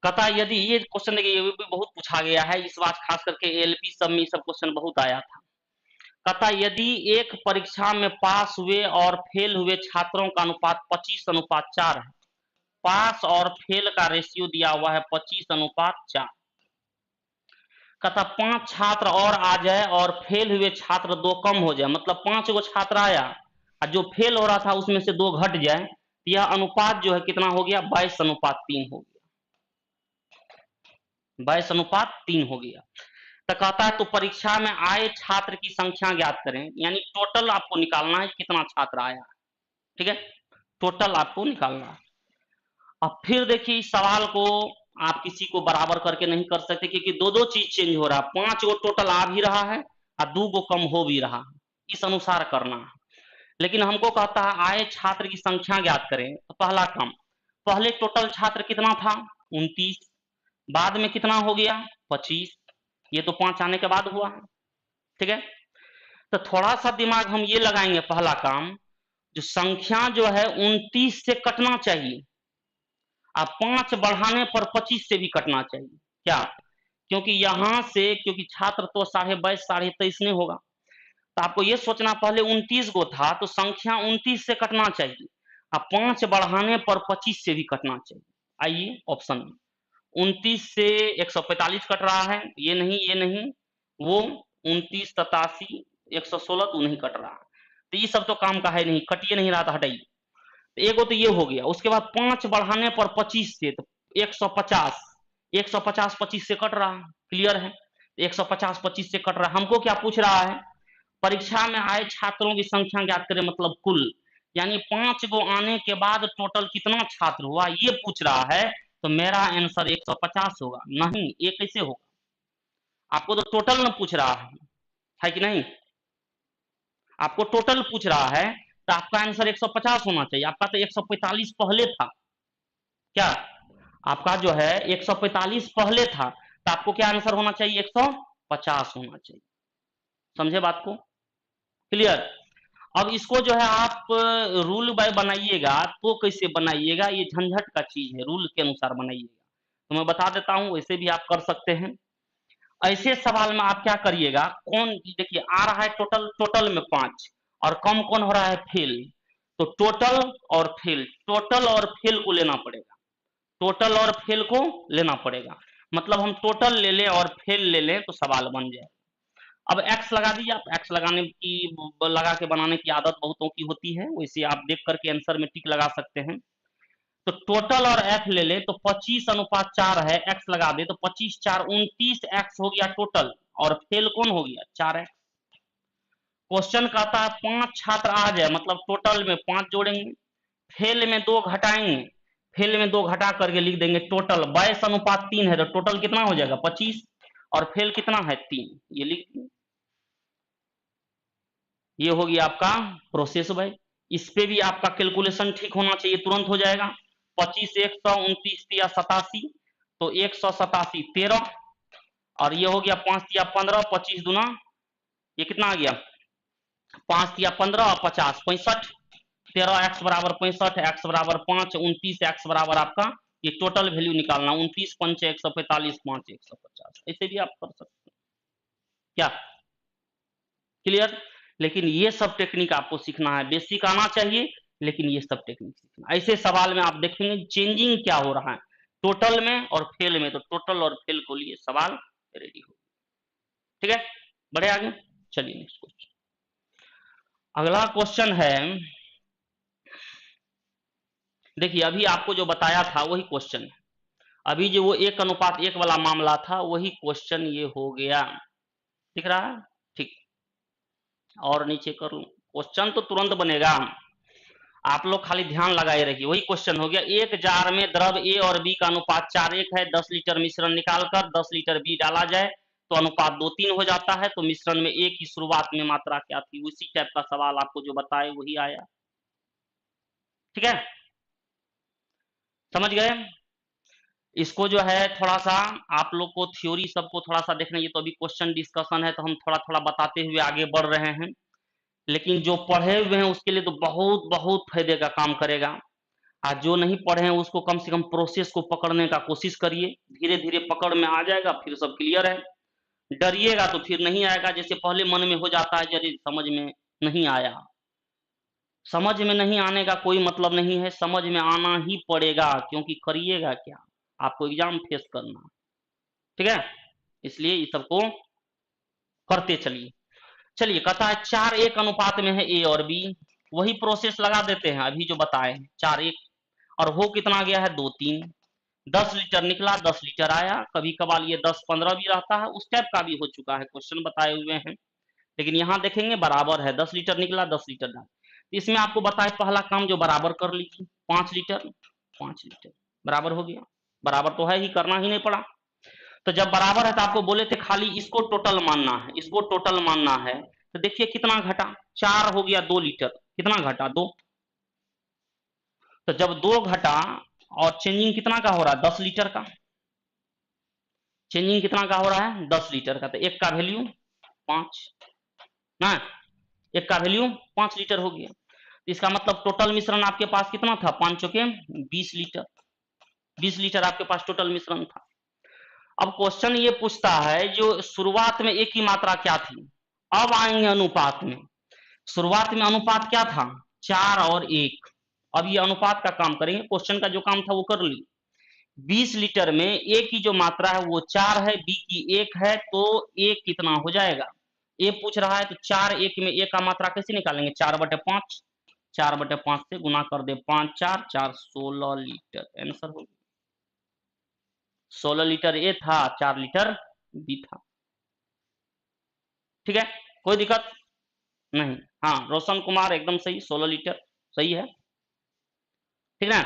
कहता यदि, ये क्वेश्चन देखिए ये भी बहुत पूछा गया है इस बार, खास करके एलपी सब में सब क्वेश्चन बहुत आया था। कहता यदि एक परीक्षा में पास हुए और फेल हुए छात्रों का अनुपात 25:4 है, पास और फेल का रेशियो दिया हुआ है 25:4। कहता 5 छात्र और आ जाए और फेल हुए छात्र 2 कम हो जाए, मतलब 5 गो छात्र आया और जो फेल हो रहा था उसमें से 2 घट जाए, तो यह अनुपात जो है कितना हो गया, 22:3 हो गया। 22:3 हो गया। तो कहता है तो परीक्षा में आए छात्र की संख्या ज्ञात करें, यानी टोटल आपको निकालना है कितना छात्र आया, ठीक है, टोटल आपको निकालना है। अब फिर देखिए इस सवाल को आप किसी को बराबर करके नहीं कर सकते, क्योंकि दो दो चीज चेंज हो रहा है, 5 गो टोटल आ भी रहा है और 2 गो कम हो भी रहा है, इस अनुसार करना है। लेकिन हमको कहता है आए छात्र की संख्या ज्ञात करें, तो पहला काम, पहले टोटल छात्र कितना था 29, बाद में कितना हो गया 25, ये तो 5 आने के बाद हुआ है, ठीक है। तो थोड़ा सा दिमाग हम ये लगाएंगे, पहला काम जो संख्या जो है 29 से कटना चाहिए, अब 5 बढ़ाने पर 25 से भी कटना चाहिए, क्या, क्योंकि यहां से, क्योंकि छात्र तो 22.5 23.5 नहीं होगा, तो आपको ये सोचना पहले 29 गो था तो संख्या 29 से कटना चाहिए, अब 5 बढ़ाने पर 25 से भी कटना चाहिए। आइए ऑप्शन में 29 से 145 कट रहा है, ये नहीं, वो 29 87 116 तो नहीं कट रहा, तो ये सब तो काम का है नहीं, कटिए नहीं रहा था, हटाइए। एगो तो ये हो गया, उसके बाद 5 बढ़ाने पर 25 से तो 150, 150 25 से कट रहा, क्लियर है, 150 25 से कट रहा। हमको क्या पूछ रहा है, परीक्षा में आए छात्रों की संख्या ज्ञात करें, मतलब कुल, यानी 5 गो आने के बाद टोटल कितना छात्र हुआ ये पूछ रहा है, तो मेरा आंसर 150 होगा। नहीं, ये कैसे होगा, आपको तो टोटल में पूछ रहा है कि नहीं, आपको टोटल पूछ रहा है, तो आपका आंसर 150 होना चाहिए, आपका तो 145 पहले था, क्या, आपका जो है 145 पहले था, तो आपको क्या आंसर होना चाहिए 150 होना चाहिए, समझे बात को, क्लियर। अब इसको जो है आप रूल बाय बनाइएगा, तो कैसे बनाइएगा, ये झंझट का चीज है, रूल के अनुसार बनाइएगा, तो मैं बता देता हूं, वैसे भी आप कर सकते हैं। ऐसे सवाल में आप क्या करिएगा, कौन, देखिए आ रहा है टोटल, टोटल में 5 और कम कौन हो रहा है फेल, तो टोटल और फेल, टोटल और फेल को लेना पड़ेगा, टोटल और फेल को लेना पड़ेगा, मतलब हम टोटल ले लें और फेल ले लें तो सवाल बन जाए। अब एक्स लगा दीजिए, आप एक्स लगाने की, लगा के बनाने की आदत बहुतों की होती है, वैसे आप देख करके आंसर में टिक लगा सकते हैं। तो टोटल और एफ ले ले तो 25:4 है, एक्स लगा दे तो 25 4 29 एक्स हो गया टोटल, और फेल कौन हो गया 4 एक्स। क्वेश्चन कहता है 5 छात्र आ जाए, मतलब टोटल में 5 जोड़ेंगे, फेल में 2 घटाएंगे, फेल में 2 घटा करके लिख देंगे टोटल 22:3 है, तो टोटल कितना हो जाएगा 25, और फेल कितना है 3, ये लिख देंगे। ये हो गया आपका प्रोसेस भाई, इस पे भी आपका कैलकुलेशन ठीक होना चाहिए, तुरंत हो जाएगा। 25 100 29 या 87, तो 187 13, और ये हो गया 5 या 15, 25 दूना, ये कितना आ गया 5 या 15 और 50 65, 13 एक्स बराबर 65, एक्स बराबर 5, 29 एक्स बराबर आपका, ये टोटल वैल्यू निकालना, 29 5 145 5 150, ऐसे भी आप कर सकते हैं, क्या, क्लियर। लेकिन ये सब टेक्निक आपको सीखना है, बेसिक आना चाहिए, लेकिन ये सब टेक्निक सीखना, ऐसे सवाल में आप देखेंगे चेंजिंग क्या हो रहा है टोटल में और फेल में, तो टोटल और फेल को लिए सवाल रेडी हो, ठीक है, बढ़े आगे। चलिए नेक्स्ट क्वेश्चन, अगला क्वेश्चन है, देखिए अभी आपको जो बताया था वही क्वेश्चन है, अभी जो वो 1:1 वाला मामला था वही क्वेश्चन ये हो गया, दिख रहा है, ठीक, और नीचे कर लूं, क्वेश्चन तो तुरंत बनेगा, आप लोग खाली ध्यान लगाए रखिए, वही क्वेश्चन हो गया, एक जार में द्रव ए और बी का अनुपात 4:1 है, 10 लीटर मिश्रण निकालकर 10 लीटर बी डाला जाए, तो अनुपात 2:3 हो जाता है। तो मिश्रण में A की शुरुआत में मात्रा क्या थी, उसी टाइप का सवाल आपको जो बताए वही आया। ठीक है, समझ गए। इसको जो है थोड़ा सा आप लोग को थ्योरी सबको थोड़ा सा देखना, ये तो अभी क्वेश्चन डिस्कशन है तो हम थोड़ा थोड़ा बताते हुए आगे बढ़ रहे हैं, लेकिन जो पढ़े हुए हैं उसके लिए तो बहुत बहुत फायदे का काम करेगा। आज जो नहीं पढ़े हैं उसको कम से कम प्रोसेस को पकड़ने का कोशिश करिए, धीरे धीरे पकड़ में आ जाएगा, फिर सब क्लियर है। डरिएगा तो फिर नहीं आएगा, जैसे पहले मन में हो जाता है जरे समझ में नहीं आया। समझ में नहीं आने का कोई मतलब नहीं है, समझ में आना ही पड़ेगा, क्योंकि करिएगा क्या, आपको एग्जाम फेस करना। ठीक है, इसलिए इस सबको करते चलिए। चलिए, कहता है 4:1 अनुपात में है ए और बी, वही प्रोसेस लगा देते हैं अभी जो बताए 4:1, और हो कितना गया है 2:3। 10 लीटर निकला, 10 लीटर आया। कभी कभार ये 10-15 भी रहता है, उस टाइप का भी हो चुका है, क्वेश्चन बताए हुए हैं। लेकिन यहाँ देखेंगे बराबर है, 10 लीटर निकला, 10 लीटर डाल। इसमें आपको बताए पहला काम जो बराबर कर लीजिए, 5 लीटर 5 लीटर बराबर हो गया। बराबर तो है ही, करना ही नहीं पड़ा। तो जब बराबर है तो आपको बोले थे खाली इसको टोटल मानना है, इसको टोटल मानना है। तो देखिए कितना घटा, 4 हो गया 2 लीटर, कितना घटा 2। तो जब 2 घटा और चेंजिंग कितना का हो रहा है, 10 लीटर का। चेंजिंग कितना का हो रहा है, 10 लीटर का। तो एक का वैल्यू 5 ना, एक का वैल्यू 5 लीटर हो गया। इसका मतलब टोटल मिश्रण आपके पास कितना था, 5 चौके 20 लीटर। 20 लीटर आपके पास टोटल मिश्रण था। अब क्वेश्चन ये पूछता है जो शुरुआत में एक ही मात्रा क्या थी, अब आएंगे अनुपात में। शुरुआत में अनुपात क्या था, 4 और 1। अब ये अनुपात का काम करेंगे, क्वेश्चन का जो काम था वो कर ली। 20 लीटर में ए की जो मात्रा है वो 4 है, बी की 1 है, तो ए कितना हो जाएगा। ए पूछ रहा है तो 4:1 में ए का मात्रा कैसे निकालेंगे, 4/5। 4/5 से गुना कर दे, 5 4 4 16 लीटर आंसर हो गया। 16 लीटर ए था, 4 लीटर बी था। ठीक है, कोई दिक्कत नहीं। हाँ, रोशन कुमार एकदम सही, 16 लीटर सही है। ठीक है,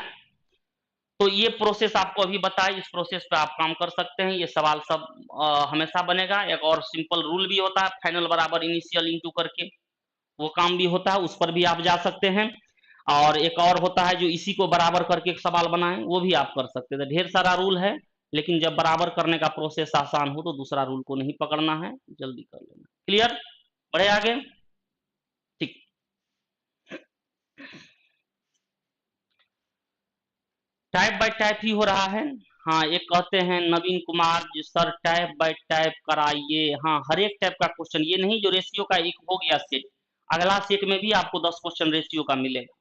तो ये प्रोसेस आपको अभी बताया, इस प्रोसेस पे आप काम कर सकते हैं। ये सवाल सब हमेशा बनेगा। एक और सिंपल रूल भी होता है, फाइनल बराबर इनिशियल इंटू करके, वो काम भी होता है, उस पर भी आप जा सकते हैं। और एक और होता है जो इसी को बराबर करके एक सवाल बनाए, वो भी आप कर सकते हैं। ढेर सारा रूल है, लेकिन जब बराबर करने का प्रोसेस आसान हो तो दूसरा रूल को नहीं पकड़ना है, जल्दी कर लेना। क्लियर, बढ़े आगे। ठीक, टाइप बाय टाइप ही हो रहा है। हाँ, एक कहते हैं नवीन Kumar ji, sir type bye type कराइए। हाँ, हर एक टाइप का क्वेश्चन, ये नहीं जो रेशियो का एक हो गया सेट, अगला सेट में भी आपको 10 क्वेश्चन रेशियो का मिलेगा।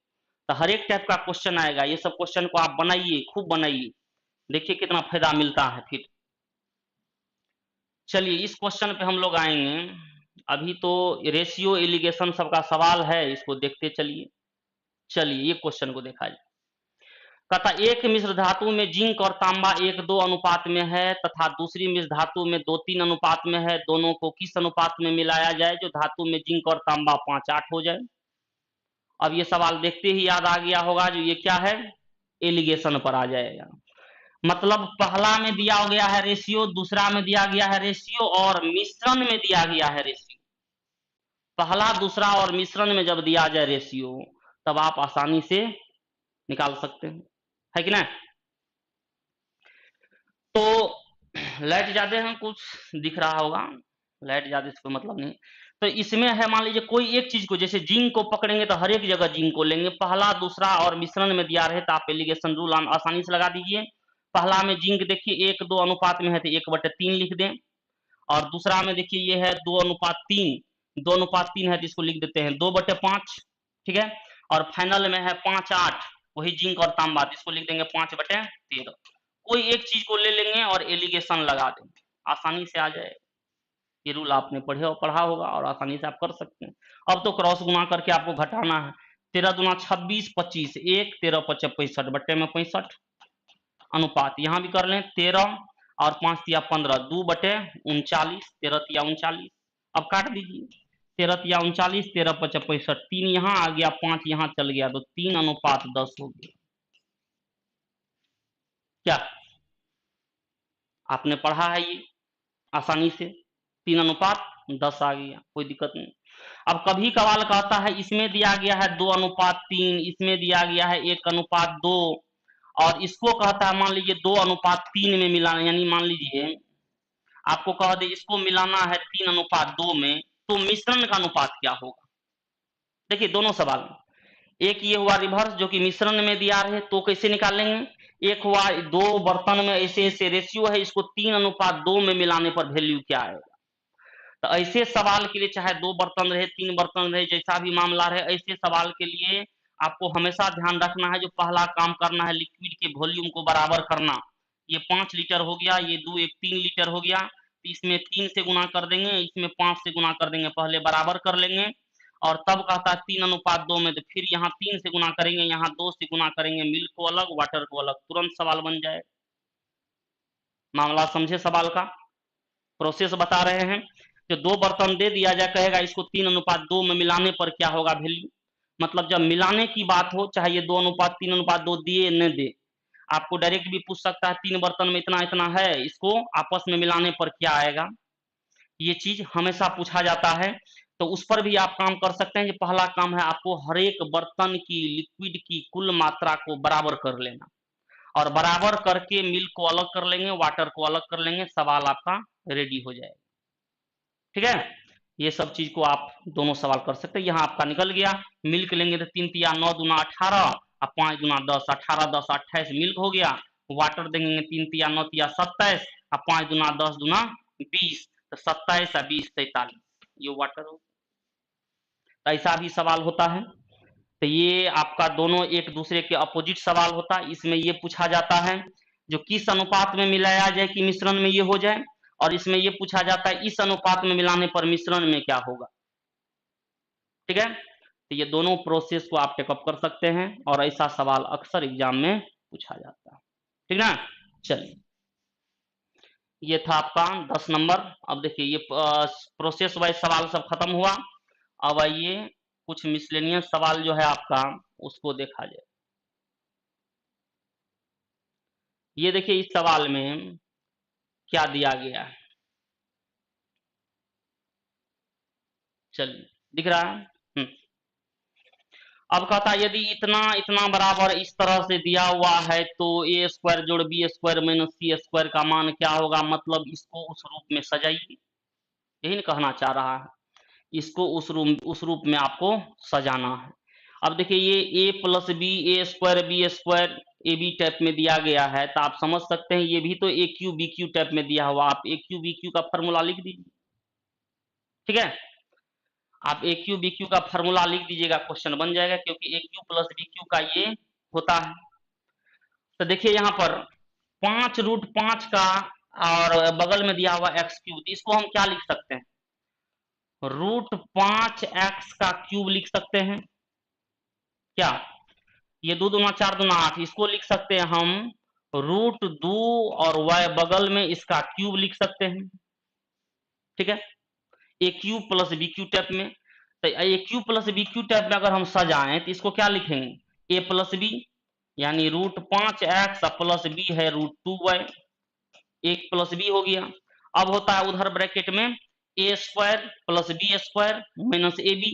तो हर एक टाइप का क्वेश्चन आएगा, ये सब क्वेश्चन को आप बनाइए, खूब बनाइए, देखिए कितना फायदा मिलता है फिर। चलिए, इस क्वेश्चन पे हम लोग आएंगे। अभी तो रेशियो एलिगेशन सबका सवाल है, इसको देखते चलिए। चलिए, ये क्वेश्चन को देखा जाए। तथा एक मिश्र धातु में जिंक और तांबा 1:2 अनुपात में है, तथा दूसरी मिश्र धातु में 2:3 अनुपात में है। दोनों को किस अनुपात में मिलाया जाए जो धातु में जिंक और तांबा 5:8 हो जाए। अब ये सवाल देखते ही याद आ गया होगा, जो ये क्या है, एलिगेशन पर आ जाएगा। मतलब पहला में दिया गया है रेशियो, दूसरा में दिया गया है रेशियो, और मिश्रण में दिया गया है रेशियो। पहला, दूसरा और मिश्रण में जब दिया जाए रेशियो, तब आप आसानी से निकाल सकते हैं, है कि ना। तो लाइट ज्यादा है, कुछ दिख रहा होगा, लाइट ज्यादा से कोई मतलब नहीं। तो इसमें है, मान लीजिए कोई एक चीज को, जैसे जिंक को पकड़ेंगे तो हर एक जगह जिंक को लेंगे। पहला, दूसरा और मिश्रण में दिया रहे तो आप एलिगेशन रूल आसानी से लगा दीजिए। पहला में जिंक देखिए 1:2 अनुपात में है तो 1/3 लिख दें। और दूसरा में देखिए ये है 2:3, 2:3 है तो इसको लिख देते हैं 2/5। ठीक है, और फाइनल में है 5:8, वही जिंक और तांबा, इसको लिख देंगे 5/13। कोई एक चीज को ले लेंगे और एलिगेशन लगा देंगे, आसानी से आ जाए। ये रूल आपने पढ़ा होगा और आसानी से आप कर सकते हैं। अब तो क्रॉस गुना करके आपको घटाना है। 13 दूना 26, 25, 1, 13 65 बट्टे में 65 अनुपात। यहाँ भी कर लें 13 और 5 तिया 15, 2/39, 13 तिया 39। अब काट दीजिए, 13 तिया 39, 13 65, 3 यहाँ आ गया, 5 यहाँ चल गया, तो 3:10 हो गया। क्या आपने पढ़ा है ये आसानी से। 3:10 आ गया, कोई दिक्कत नहीं। अब कभी कभार कहता है इसमें दिया गया है 2:3, इसमें दिया गया है 1:2, और इसको कहता है मान लीजिए 2:3 में मिलाना, यानी मान लीजिए आपको कह दे इसको मिलाना है 3:2 में, तो मिश्रण का अनुपात क्या होगा? देखिए दोनों सवाल, एक ये हुआ रिवर्स जो कि मिश्रण में दिया रहे, तो कैसे निकालेंगे? एक हुआ दो बर्तन में ऐसे ऐसे रेशियो है, इसको 3:2 में मिलाने पर वैल्यू क्या आएगा? तो ऐसे सवाल के लिए चाहे 2 बर्तन रहे, 3 बर्तन रहे, जैसा भी मामला रहे, ऐसे सवाल के लिए आपको हमेशा ध्यान रखना है, जो पहला काम करना है लिक्विड के वॉल्यूम को बराबर करना। ये 5 लीटर हो गया, ये 2 एक 3 लीटर हो गया, तो इसमें 3 से गुना कर देंगे, इसमें 5 से गुना कर देंगे, पहले बराबर कर लेंगे, और तब कहता है 3:2 में, तो फिर यहाँ 3 से गुना करेंगे, यहाँ 2 से गुना करेंगे, मिल्क को अलग वाटर को अलग, तुरंत सवाल बन जाए। मामला समझे सवाल का? प्रोसेस बता रहे हैं। जो 2 बर्तन दे दिया जाए, कहेगा इसको 3:2 में मिलाने पर क्या होगा वैल्यू, मतलब जब मिलाने की बात हो, चाहे ये 2:3:2 दिए न दे, आपको डायरेक्ट भी पूछ सकता है 3 बर्तन में इतना इतना है, इसको आपस में मिलाने पर क्या आएगा, ये चीज हमेशा पूछा जाता है। तो उस पर भी आप काम कर सकते हैं कि पहला काम है आपको हर एक बर्तन की लिक्विड की कुल मात्रा को बराबर कर लेना, और बराबर करके मिल्क को अलग कर लेंगे, वाटर को अलग कर लेंगे, सवाल आपका रेडी हो जाएगा। ठीक है, ये सब चीज को आप दोनों सवाल कर सकते हैं। यहाँ आपका निकल गया, मिल्क लेंगे तो 3 तिया 9 दूना 18, और 5 दूना 10, 18 10 28 मिल्क हो गया। वाटर देंगे 3 तिया 9 तिया 27, और 5 दूना 10 दूना 20, तो 27 और 20 43, ये वाटर हो। तो ऐसा भी सवाल होता है। तो ये आपका दोनों एक दूसरे के अपोजिट सवाल होता है। इसमें ये पूछा जाता है जो किस अनुपात में मिलाया जाए कि मिश्रण में ये हो जाए, और इसमें ये पूछा जाता है इस अनुपात में मिलाने पर मिश्रण में क्या होगा। ठीक है, तो ये दोनों प्रोसेस को आप टेकअप कर सकते हैं, और ऐसा सवाल अक्सर एग्जाम में पूछा जाता है। ठीक ना, चलिए ये था आपका 10 नंबर। अब देखिए ये प्रोसेस वाइज सवाल सब खत्म हुआ। अब आइए कुछ मिसलेनियस सवाल जो है आपका उसको देखा जाए। ये देखिए इस सवाल में क्या दिया गया है, चलिए दिख रहा है। अब कहता है यदि इतना इतना बराबर इस तरह से दिया हुआ है, तो ए स्क्वायर जोड़ B square minus C square का मान क्या होगा, मतलब इसको उस रूप में सजाइए, यही नहीं कहना चाह रहा है, इसको उस रूप में आपको सजाना है। अब देखिए ये a plus B A square B square A B type में दिया गया है, तो आप समझ सकते हैं ये भी तो ए क्यू बी क्यू टाइप में दिया हुआ, आप ए क्यू बी क्यू का फॉर्मूला लिख दीजिए। ठीक है, आप ए क्यू बी क्यू का फॉर्मूला लिख दीजिएगा, क्वेश्चन बन जाएगा, क्योंकि ए क्यू प्लस बी क्यू का ये होता है। तो देखिए यहाँ पर 5√5 का और बगल में दिया हुआ एक्स क्यूब, इसको हम क्या लिख सकते हैं, √5x का क्यूब लिख सकते हैं क्या, ये 2 दूना 4 दूना 8, इसको लिख सकते हैं हम √2 और y बगल में इसका क्यूब लिख सकते हैं। ठीक है, A cube plus B Q type में, तो A cube plus B Q type में अगर हम सजाएं तो इसको क्या लिखेंगे, ए प्लस बी यानी √5x प्लस बी है √2y, एक प्लस बी हो गया। अब होता है उधर ब्रैकेट में A square plus B square minus A B,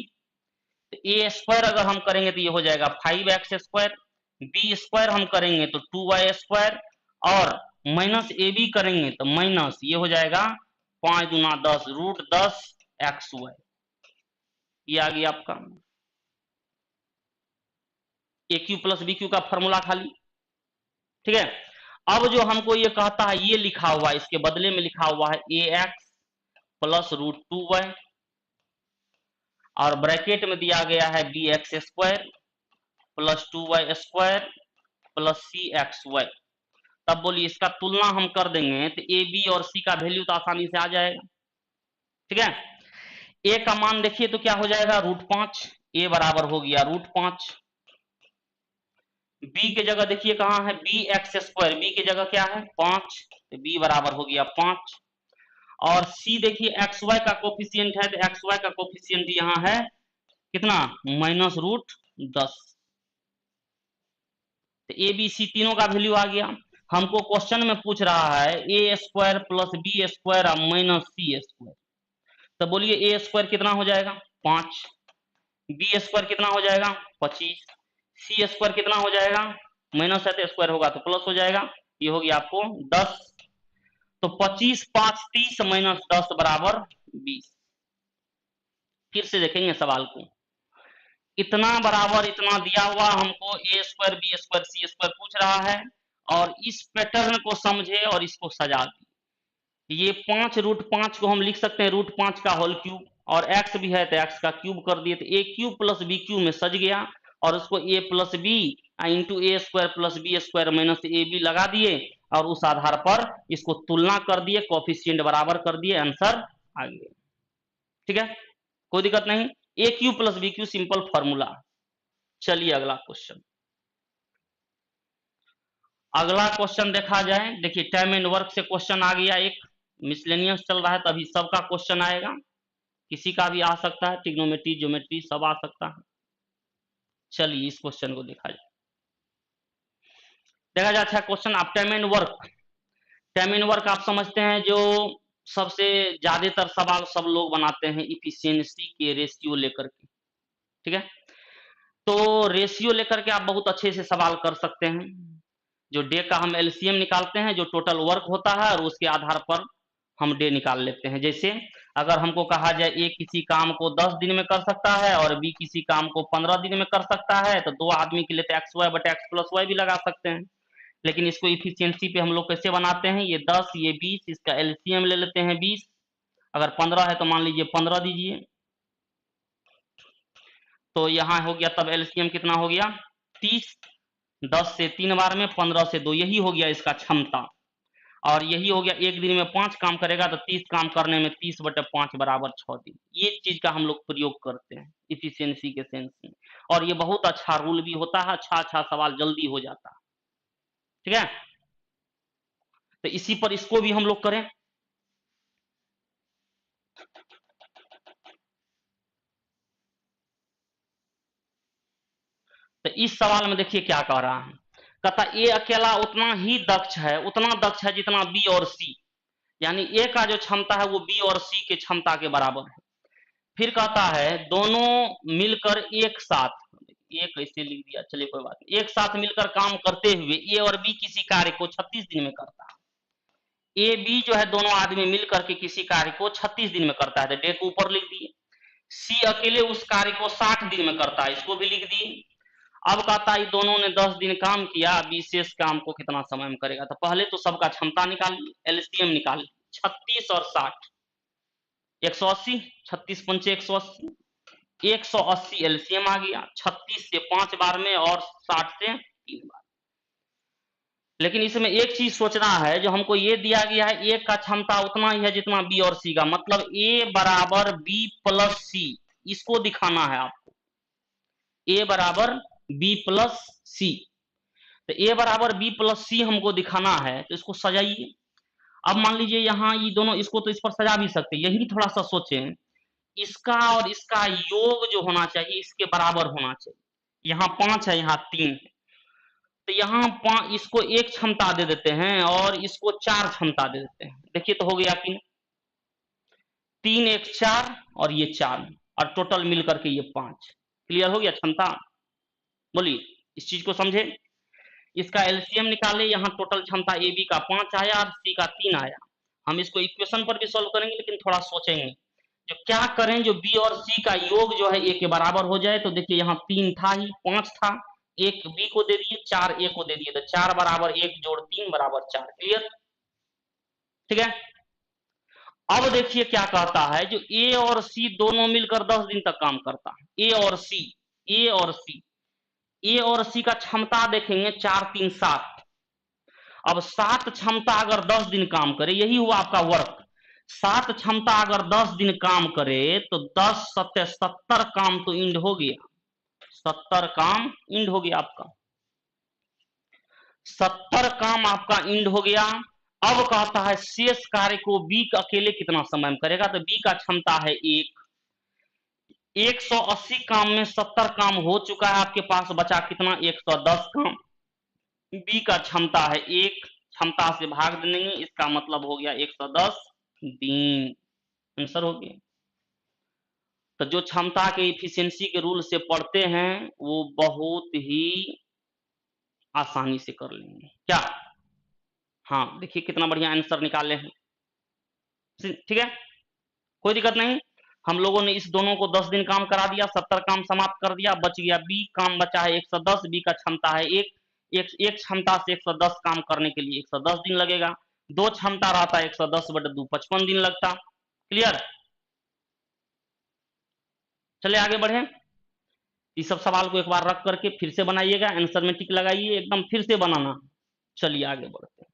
A square अगर हम करेंगे तो ये हो जाएगा 5x स्क्वायर, बी स्क्वायर हम करेंगे तो 2y स्क्वायर, और माइनस ए बी करेंगे तो माइनस ये हो जाएगा 5 दूना 10 √10 XY, ये आ गया आपका ए क्यू प्लस बी क्यू का फॉर्मूला खाली। ठीक है, अब जो हमको ये कहता है ये लिखा हुआ है, इसके बदले में लिखा हुआ है ए एक्स प्लस √2y, और ब्रैकेट में दिया गया है B X square plus 2y square plus C X Y. तब बोलिए इसका तुलना हम कर देंगे तो ए बी और सी का वैल्यू तो आसानी से आ जाएगा। ठीक है, ए का मान देखिए तो क्या हो जाएगा √5, ए बराबर हो गया √5, बी के जगह देखिए कहां है बी एक्स स्क्वायर, बी की जगह क्या है 5, तो बी बराबर हो गया 5, और सी देखिए एक्स वाई का कोफिशिएंट है, तो एक्स वाई का कोफिशिएंट यहाँ है कितना -√10, तो ए बी सी तीनों का वैल्यू आ गया। हमको क्वेश्चन में पूछ रहा है A square plus B square minus C square, तो बोलिए ए स्क्वायर कितना हो जाएगा 5, बी स्क्वायर कितना हो जाएगा 25, सी स्क्वायर कितना हो जाएगा माइनस है तो स्क्वायर होगा तो प्लस हो जाएगा, ये होगी आपको 10। तो 25 5 30 माइनस 10 बराबर 20। फिर से देखेंगे सवाल को, इतना बराबर इतना दिया हुआ हमको ए स्क्वायर बी स्क्वायर सी स्क्वायर पूछ रहा है, और इस पैटर्न को समझे और इसको सजा दी। ये 5√5 को हम लिख सकते हैं √5 का होल क्यूब, और x भी है तो x का क्यूब कर दिए, तो A cube plus B cube में सज गया, और उसको a plus B into A square plus B square minus A B लगा दिए, और उस आधार पर इसको तुलना कर दिए, कोफिशिएंट बराबर कर दिए, आंसर आ गया। ठीक है, कोई दिक्कत नहीं, A cube plus B cube simple formula. चलिए अगला क्वेश्चन, अगला क्वेश्चन देखा जाए। देखिए टाइम एंड वर्क से क्वेश्चन आ गया, एक मिसलेनियस चल रहा है तभी सबका क्वेश्चन आएगा, किसी का भी आ सकता है, ट्रिग्नोमेट्री ज्योमेट्री सब आ सकता है। चलिए इस क्वेश्चन को देखा जाए, देखा जाए अच्छा क्वेश्चन। आप time and work, time and work आप समझते हैं जो सबसे ज्यादातर सवाल सब लोग बनाते हैं इफिशियंसी के रेशियो लेकर के। ठीक है, तो रेशियो लेकर के आप बहुत अच्छे से सवाल कर सकते हैं। जो डे का हम एलसीएम निकालते हैं, जो टोटल वर्क होता है, और उसके आधार पर हम डे निकाल लेते हैं। जैसे अगर हमको कहा जाए ए किसी काम को 10 दिन में कर सकता है और बी किसी काम को 15 दिन में कर सकता है, तो दो आदमी के लिए तो एक्स वाई बटा एक्स प्लस वाई भी लगा सकते हैं। लेकिन इसको इफिशियंसी पे हम लोग कैसे बनाते हैं, ये 10 ये 20, इसका एलसीएम ले लेते हैं 20, अगर 15 है तो मान लीजिए 15 दीजिए, तो यहाँ हो गया तब एलसीएम कितना हो गया 30, 10 से 3 बार में 15 से 2, यही हो गया इसका क्षमता। और यही हो गया एक दिन में 5 काम करेगा तो 30 काम करने में 30/5 बराबर 6 दिन। ये चीज का हम लोग प्रयोग करते हैं इफिशियंसी के सेंस में, और ये बहुत अच्छा रूल भी होता है, अच्छा सवाल जल्दी हो जाता है। ठीक है, तो इसी पर इसको भी हम लोग करें। तो इस सवाल में देखिए क्या कह रहा है, कहता ए अकेला उतना ही दक्ष है, उतना दक्ष है जितना बी और सी, यानी ए का जो क्षमता है वो बी और सी के क्षमता के बराबर है। फिर कहता है दोनों मिलकर एक साथ, ये कैसे लिख दिया, चलिए कोई बात नहीं, एक साथ मिलकर काम करते हुए ए और बी किसी कार्य को 36 दिन में करता है। ए बी जो है दोनों आदमी मिलकर के किसी कार्य को 36 दिन में करता है, तो डे को ऊपर लिख दिए। सी अकेले उस कार्य को 60 दिन में करता है, इसको भी लिख दिए। अब कहता है दोनों ने 10 दिन काम किया, विशेष काम को कितना समय में करेगा, तो पहले तो सबका क्षमता निकालिए, एलसीएम निकालिए, 36 और 60 180, 36 पंचे 180, 180 एलसीएम आ गया, 36 से 5 बार में और 60 से 3 बार। लेकिन इसमें एक चीज सोचना है, जो हमको ये दिया गया है ए का क्षमता उतना ही है जितना बी और सी का, मतलब ए बराबर बी प्लस सी, इसको दिखाना है आपको, ए बराबर बी प्लस सी। तो ए बराबर बी प्लस सी हमको दिखाना है, तो इसको सजाइए। अब मान लीजिए यहाँ ये दोनों, इसको तो इस पर सजा भी सकते हैं, यही थोड़ा सा सोचें, इसका और इसका योग जो होना चाहिए इसके बराबर होना चाहिए। यहाँ 5 है, यहाँ 3 है, तो यहाँ 5, इसको 1 क्षमता दे देते हैं और इसको 4 क्षमता दे देते हैं। देखिए तो हो गया कि 3 1 4 और ये 4, और टोटल मिलकर के ये 5। क्लियर हो गया क्षमता? बोलिए इस चीज को समझे। इसका एलसीएम निकाले, यहाँ टोटल क्षमता ए बी का 5 आया और सी का 3 आया। हम इसको इक्वेशन पर भी सॉल्व करेंगे, लेकिन थोड़ा सोचेंगे जो क्या करें जो बी और सी का योग जो है ए के बराबर हो जाए। तो देखिए यहाँ 3 था ही, 5 था, 1 बी को दे दिए, 4 ए को दे दिए, तो 4 बराबर 1 जोड़ 3 बराबर 4। क्लियर? ठीक है, अब देखिए क्या कहता है, जो ए और सी दोनों मिलकर 10 दिन तक काम करता है, ए और सी, ए और सी, ए और सी का क्षमता देखेंगे 4 3 7। अब 7 क्षमता अगर 10 दिन काम करे, यही हुआ आपका वर्क। 7 क्षमता अगर 10 दिन काम करे तो 10 7 70 काम तो इंड हो गया, 70 काम इंड हो गया आपका, 70 काम आपका इंड हो गया। अब कहता है शेष कार्य को बी अकेले कितना समय में करेगा, तो बी का क्षमता है 1, 180 काम में 70 काम हो चुका है, आपके पास बचा कितना 110 काम। बी का क्षमता है 1, क्षमता से भाग देंगे, इसका मतलब हो गया 110 दिन, आंसर हो गया। तो जो क्षमता के इफिशियंसी के रूल से पढ़ते हैं वो बहुत ही आसानी से कर लेंगे। क्या? हाँ, देखिए कितना बढ़िया आंसर निकाले हैं। ठीक है, कोई दिक्कत नहीं। हम लोगों ने इस दोनों को 10 दिन काम करा दिया, 70 काम समाप्त कर दिया, बच गया बी। काम बचा है 110, बी का क्षमता है एक क्षमता से 110 काम करने के लिए 110 दिन लगेगा। दो क्षमता रहता है 110/2 55 दिन लगता। क्लियर? चले आगे बढ़े। इस सब सवाल को एक बार रख करके फिर से बनाइएगा, आंसर में टिक लगाइए, एकदम फिर से बनाना। चलिए आगे बढ़ते हैं।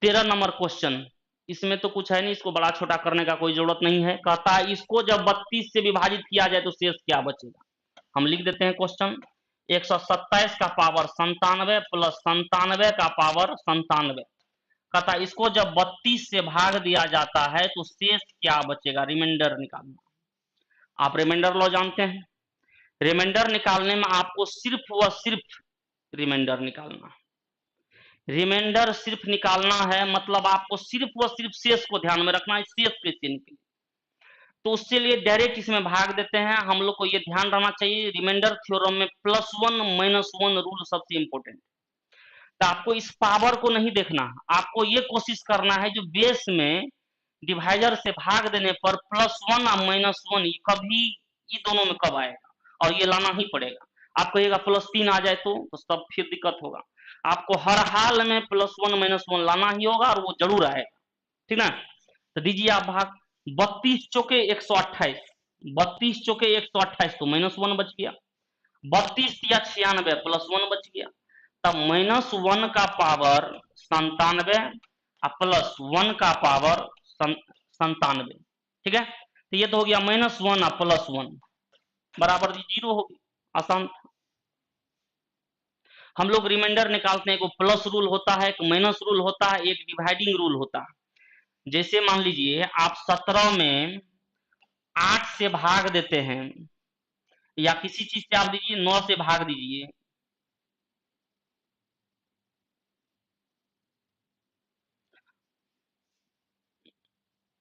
13 नंबर क्वेश्चन, इसमें तो कुछ है नहीं, इसको बड़ा छोटा करने का कोई जरूरत नहीं है। कहता है इसको जब 32 से विभाजित किया जाए तो शेष क्या बचेगा। हम लिख देते हैं क्वेश्चन, 127 का पावर 97 प्लस 97 का पावर 97। कहता है इसको जब 32 से भाग दिया जाता है तो शेष क्या बचेगा, रिमाइंडर निकालना। आप रिमाइंडर लॉ जानते हैं, रिमाइंडर निकालने में आपको सिर्फ व सिर्फ रिमाइंडर निकालना है। रिमाइंडर सिर्फ निकालना है, मतलब आपको सिर्फ व सिर्फ शेष को ध्यान में रखना है, शेष कैसे निकले। तो उसके लिए डायरेक्ट इसमें भाग देते हैं। हम लोग को ये ध्यान रखना चाहिए, रिमाइंडर थ्योरम में +1 -1 रूल सबसे इंपॉर्टेंट। तो आपको इस पावर को नहीं देखना, आपको ये कोशिश करना है जो बेस में डिवाइजर से भाग देने पर +1 और -1 कभी ये दोनों में कब आएगा, और ये लाना ही पड़ेगा। आप कहिएगा +3 आ जाए तो तब फिर दिक्कत होगा। आपको हर हाल में +1 -1 लाना ही होगा और वो जरूर आएगा। ठीक ना? तो दीजिए आप भाग, 32 चौके 128, 32 चौके 128 तो -1 बच गया, 32 या 96 +1 बच गया। तब -1 का पावर 97 +1 का पावर 97। ठीक है, तो ये तो हो गया -1 और +1 बराबर 0 होगी। आसान था। हम लोग रिमाइंडर निकालते हैं, एक प्लस रूल होता है, एक माइनस रूल होता है, एक डिवाइडिंग रूल होता है। जैसे मान लीजिए आप 17 में 8 से भाग देते हैं, या किसी चीज से आप दीजिए 9 से भाग दीजिए,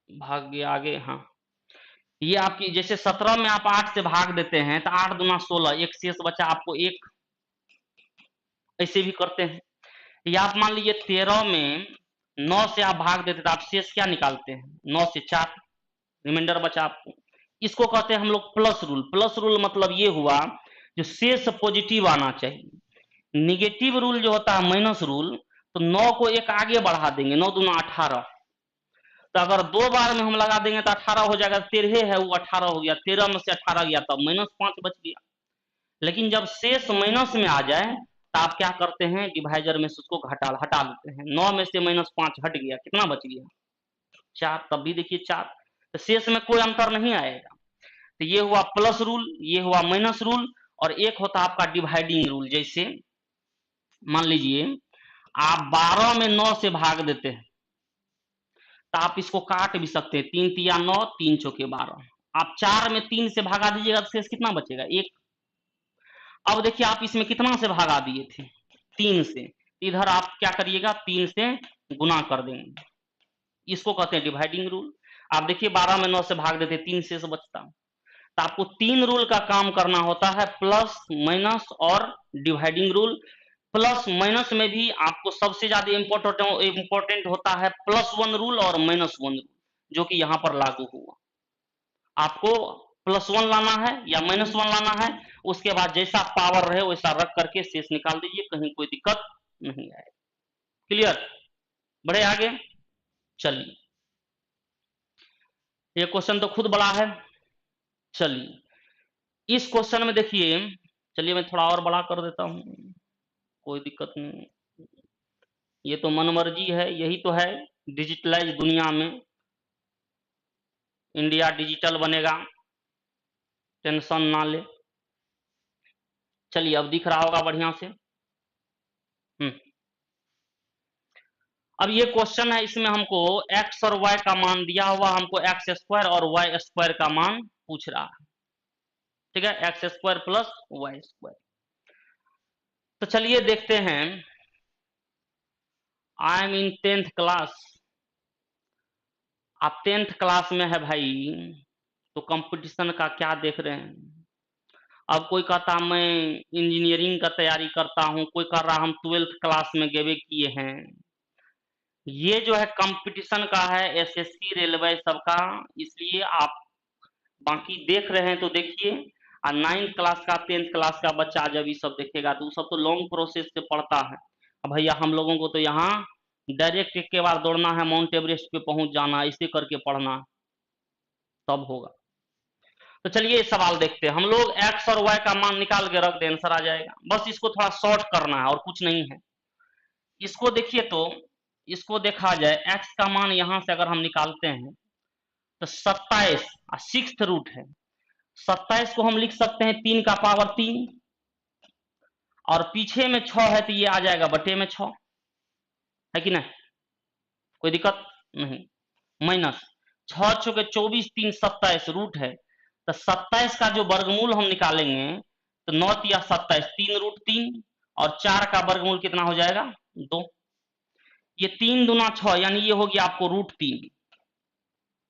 भाग गया आगे। हाँ, ये आपकी जैसे 17 में आप 8 से भाग देते हैं तो 8 दूना 16, एक शेष बचा आपको एक, ऐसे भी करते हैं। या आप मान लीजिए 13 में 9 से आप भाग देते तो आप शेष क्या निकालते हैं, 9 से 4, रिमाइंडर बचा आपको। इसको कहते हैं हम लोग प्लस रूल। प्लस रूल मतलब ये हुआ जो शेष पॉजिटिव आना चाहिए। निगेटिव रूल जो होता है माइनस रूल, तो 9 को एक आगे बढ़ा देंगे, 9 दूना 18। तो अगर 2 बार में हम लगा देंगे तो 18 हो जाएगा, 13 है वो 18 हो गया, 13 में से 18 गया तब -5 बच गया। लेकिन जब शेष माइनस में आ जाए तो आप क्या करते हैं, डिवाइजर में से उसको हटा देते हैं। 9 में से -5 हट गया, कितना बच गया 4, तब भी देखिए 4, तो शेष में कोई अंतर नहीं आएगा। तो ये हुआ प्लस रूल, ये हुआ माइनस रूल, और एक होता है आपका डिवाइडिंग रूल। जैसे मान लीजिए आप 12 में 9 से भाग देते हैं, तो आप इसको काट भी सकते हैं, 3 तिया 9, 3 चौके 12। आप 4 में 3 से भागा दीजिएगा तो शेष कितना बचेगा, 1। अब देखिए आप इसमें कितना से भागा दिए थे, 3 से, इधर आप क्या करिएगा 3 से गुना कर देंगे, इसको कहते हैं डिवाइडिंग रूल। आप देखिए 12 में 9 से भाग देते 3 से बचता। तो आपको 3 रूल का काम करना होता है, प्लस माइनस और डिवाइडिंग रूल। प्लस माइनस में भी आपको सबसे ज्यादा इंपॉर्टेंट होता है +1 रूल और -1 रूल, जो कि यहां पर लागू हुआ। आपको +1 लाना है या -1 लाना है, उसके बाद जैसा पावर रहे वैसा रख करके शेष निकाल दीजिए, कहीं कोई दिक्कत नहीं आए। क्लियर? बढ़े आगे। चलिए, ये क्वेश्चन तो खुद बड़ा है। चलिए इस क्वेश्चन में देखिए, चलिए मैं थोड़ा और बड़ा कर देता हूं, कोई दिक्कत नहीं। ये तो मनमर्जी है, यही तो है डिजिटलाइज दुनिया में, इंडिया डिजिटल बनेगा, टेंशन ना ले। चलिए अब दिख रहा होगा बढ़िया से। अब ये क्वेश्चन है, इसमें हमको x और y का मान दिया हुआ, हमको x² और y² का मान पूछ रहा है। ठीक है, x² प्लस y²। तो चलिए देखते हैं। I am in 10th class, आप 10th क्लास में है भाई, तो कंपटीशन का क्या देख रहे हैं। अब कोई कहता मैं इंजीनियरिंग का तैयारी करता हूं, कोई कह रहा हम 12th क्लास में गेवे किए हैं। ये जो है कंपटीशन का है, एसएससी रेलवे सबका, इसलिए आप बाकी देख रहे हैं तो देखिए। और 9th क्लास का 10th क्लास का बच्चा जब ये सब देखेगा तो सब तो लॉन्ग प्रोसेस से पढ़ता है। अब भैया हम लोगों को तो यहाँ डायरेक्ट एक के बार दौड़ना है, माउंट एवरेस्ट पे पहुंच जाना, इसे करके पढ़ना तब होगा। तो चलिए इस सवाल देखते हैं हम लोग। एक्स और वाई का मान निकाल के रख दे, आंसर आ जाएगा। बस इसको थोड़ा शॉर्ट करना है और कुछ नहीं है। इसको देखिए तो इसको देखा जाए, एक्स का मान यहां से अगर हम निकालते हैं तो 27 सिक्स्थ रूट है। 27 को हम लिख सकते हैं 3 का पावर 3, और पीछे में 6 है तो ये आ जाएगा बटे में 6, है कि नहीं, कोई दिक्कत नहीं। माइनस 6 छके 24, 3 27 रूट है, तो 27 का जो वर्गमूल हम निकालेंगे तो 9 या 27, 3 रूट 3, और 4 का वर्गमूल कितना हो जाएगा 2। ये 3 दूना 6, यानी ये हो गया आपको रूट 3।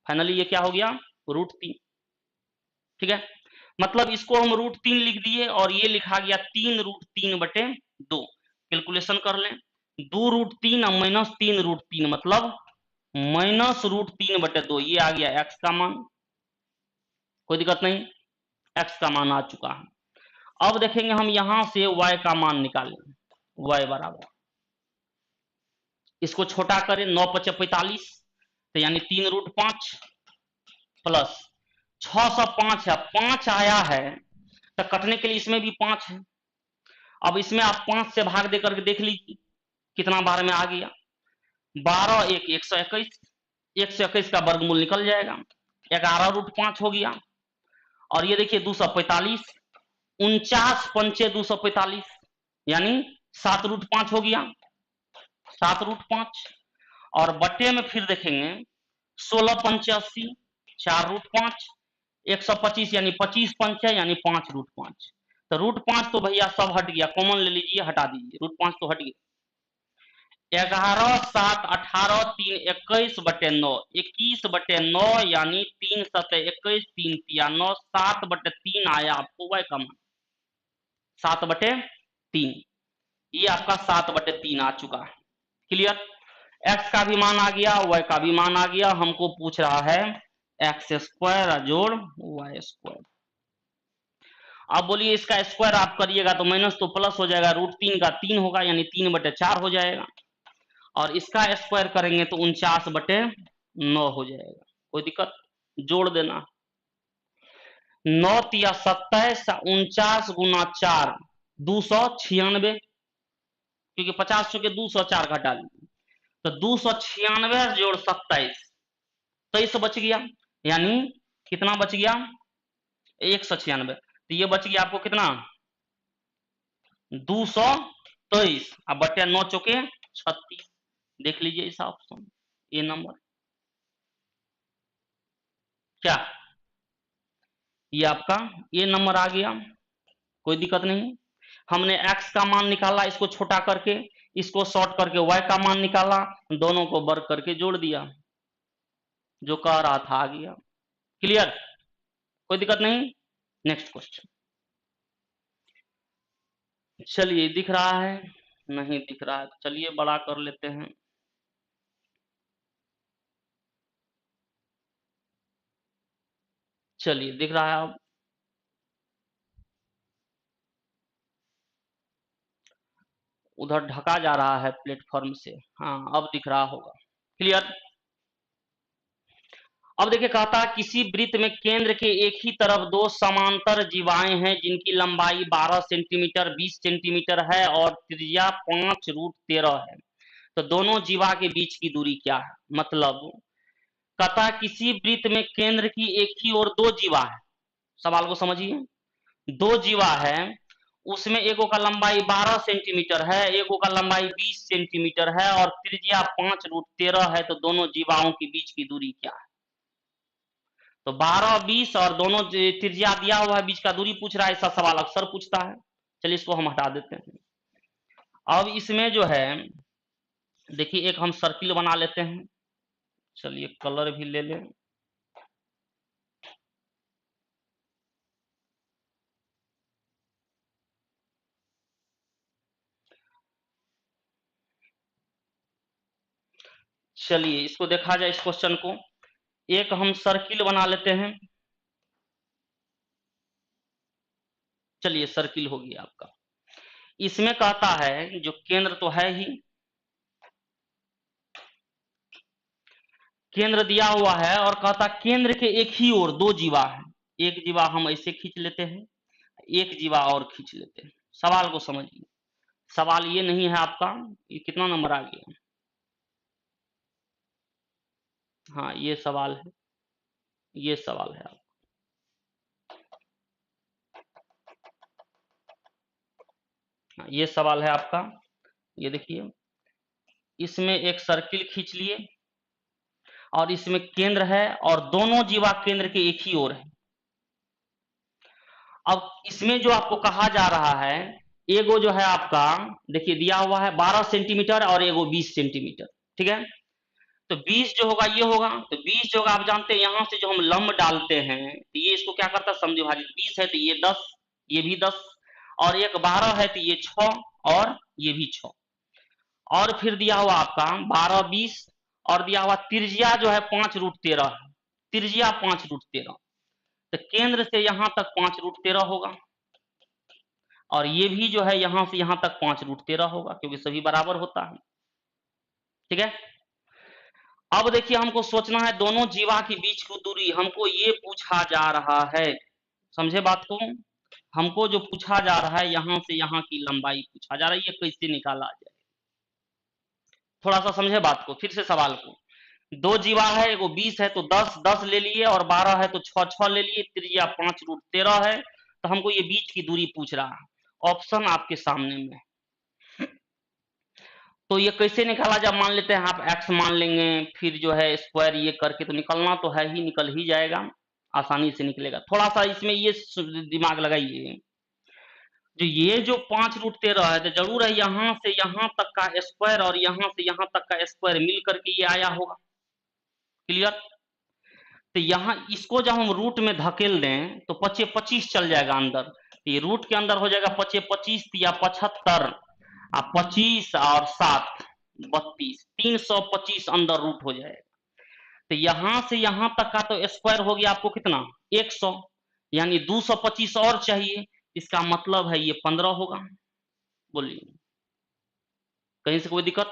फाइनली ये क्या हो गया रूट 3। ठीक है, मतलब इसको हम रूट 3 लिख दिए और ये लिखा गया 3 रूट 3 बटे 2। कैलकुलेशन कर लें, 2 रूट 3 और माइनस 3 रूट 3 मतलब माइनस रूट 3 बटे 2। ये आ गया एक्स का मान, कोई दिक्कत नहीं, एक्स का मान आ चुका है। अब देखेंगे हम यहां से y का मान निकालेंगे। y बराबर, इसको छोटा करें, 9 × 5 = 45, तो यानी 3 रूट 5 प्लस 605 है, 5 आया है तो कटने के लिए इसमें भी 5 है। अब इसमें आप 5 से भाग दे करके देख लीजिए कितना बार में आ गया। 12 1 121, 121 का वर्गमूल निकल जाएगा, 11 रूट 5 हो गया। और ये देखिए 245, 49 पंचे 245, यानी 7 रूट 5 हो गया, 7 रूट 5। और बटे में फिर देखेंगे 16 पंचे 80, 4 रूट 5, 125 यानी 25 पंचे यानी 5 रूट 5। तो रूट 5 तो भैया सब हट गया, कॉमन ले लीजिए, हटा दीजिए, रूट 5 तो हट गया। 11 7 18 3 21 बटे 9, 21 बटे 9 यानी 3 7 21, 3 तिया 9, 7 बटे 3 आया आपको y का मान, 7 बटे 3। ये आपका 7 बटे 3 आ चुका है। क्लियर, x का भी मान आ गया, y का भी मान आ गया। हमको पूछ रहा है x स्क्वायर जोड़ y स्क्वायर। अब बोलिए इसका स्क्वायर आप करिएगा तो माइनस तो प्लस हो जाएगा, रूट 3 का 3 होगा यानी 3 बटे 4 हो जाएगा, और इसका स्क्वायर करेंगे तो 49 बटे 9 हो जाएगा। कोई दिक्कत, जोड़ देना, 9 तिया 27, 49 गुना 4 296, क्योंकि 50 चुके 204 घटा लीजिए, तो 296 जोड़ 27, 23 बच गया, यानी कितना बच गया 196। तो ये बच गया आपको कितना 223, अब बटे 9 चौके 36। देख लीजिए इस ऑप्शन, ये नंबर क्या, ये आपका ये नंबर आ गया। कोई दिक्कत नहीं, हमने x का मान निकाला, इसको छोटा करके, इसको शॉर्ट करके y का मान निकाला, दोनों को वर्ग करके जोड़ दिया, जो कह रहा था आ गया। क्लियर, कोई दिक्कत नहीं। नेक्स्ट क्वेश्चन, चलिए दिख रहा है, नहीं दिख रहा है, चलिए बड़ा कर लेते हैं। चलिए दिख रहा है, अब उधर ढका जा रहा है प्लेटफॉर्म से, हाँ अब दिख रहा होगा। क्लियर, अब देखिए कहता है किसी वृत्त में केंद्र के एक ही तरफ दो समांतर जीवाएं हैं जिनकी लंबाई 12 सेंटीमीटर 20 सेंटीमीटर है और त्रिज्या 5 रूट 13 है, तो दोनों जीवा के बीच की दूरी क्या है। मतलब कहता है किसी वृत्त में केंद्र की एक ही ओर दो जीवा है, सवाल को समझिए, दो जीवा है, उसमें एगो का लंबाई 12 सेंटीमीटर है, एगो का लंबाई 20 सेंटीमीटर है और त्रिज्या 5 रूट 13 है, तो दोनों जीवाओं के बीच की दूरी क्या है। तो 12 20 और दोनों त्रिज्या दिया हुआ है, बीच का दूरी पूछ रहा है, ऐसा सवाल अक्सर पूछता है। चलिए इसको हम हटा देते हैं। अब इसमें जो है देखिए एक हम सर्किल बना लेते हैं, चलिए कलर भी ले लें, चलिए इसको देखा जाए, इस क्वेश्चन को। एक हम सर्किल बना लेते हैं। चलिए सर्किल हो गया आपका। इसमें कहता है जो केंद्र तो है ही, केंद्र दिया हुआ है और कहता केंद्र के एक ही ओर दो जीवा है। एक जीवा हम ऐसे खींच लेते हैं, एक जीवा और खींच लेते हैं। सवाल को समझिए, सवाल ये नहीं है आपका, ये कितना नंबर आ गया? हाँ ये सवाल है, ये सवाल है आप। हाँ, ये सवाल है आपका। ये देखिए, इसमें एक सर्किल खींच लिए और इसमें केंद्र है और दोनों जीवा केंद्र के एक ही ओर है। अब इसमें जो आपको कहा जा रहा है, एगो जो है आपका, देखिए दिया हुआ है 12 सेंटीमीटर और एगो 20 सेंटीमीटर, ठीक है। तो 20 जो होगा ये होगा, तो 20 जो होगा आप जानते हैं, यहां से जो हम लंब डालते हैं तो ये इसको क्या करता है, समविभाजित। 20 है तो ये 10, ये भी 10, और एक 12 है तो ये 6 और ये भी 6। और फिर दिया हुआ आपका 12 20 और दिया हुआ त्रिज्या जो है 5√13 है, त्रिज्या 5√13। तो केंद्र से यहां तक 5√13 होगा और ये भी जो है यहां से यहां तक 5√13 होगा, क्योंकि सभी बराबर होता है, ठीक है। अब देखिए हमको सोचना है दोनों जीवा के बीच की दूरी, हमको ये पूछा जा रहा है, समझे बात को। हमको जो पूछा जा रहा है यहां से यहां की लंबाई पूछा जा रहा है, ये कैसे निकाला जाए, थोड़ा सा समझे बात को। फिर से सवाल को, दो जीवा है, एगो 20 है तो 10 10 ले लिए और 12 है तो 6 6 ले लिए, त्रिज्या 5√13 है। तो हमको ये बीच की दूरी पूछ रहा है, ऑप्शन आपके सामने में। तो ये कैसे निकाला जाए, मान लेते हैं आप x मान लेंगे, फिर जो है स्क्वायर ये करके, तो निकलना तो है ही, निकल ही जाएगा, आसानी से निकलेगा। थोड़ा सा इसमें ये दिमाग लगाइए, जो ये जो 5√13 है तो जरूर है यहां से यहां तक का स्क्वायर और यहां से यहां तक का स्क्वायर मिल करके ये आया होगा, क्लियर। तो यहाँ इसको जब हम रूट में धकेल दें तो 25 25 चल जाएगा अंदर, तो ये रूट के अंदर हो जाएगा 25 25 या 75, 25 और 7 32, 325 अंदर रूट हो जाएगा। तो यहां से यहां तक का तो स्क्वायर हो गया आपको कितना, 100, यानी 225 और चाहिए, इसका मतलब है ये 15 होगा। बोलिए कहीं से कोई दिक्कत?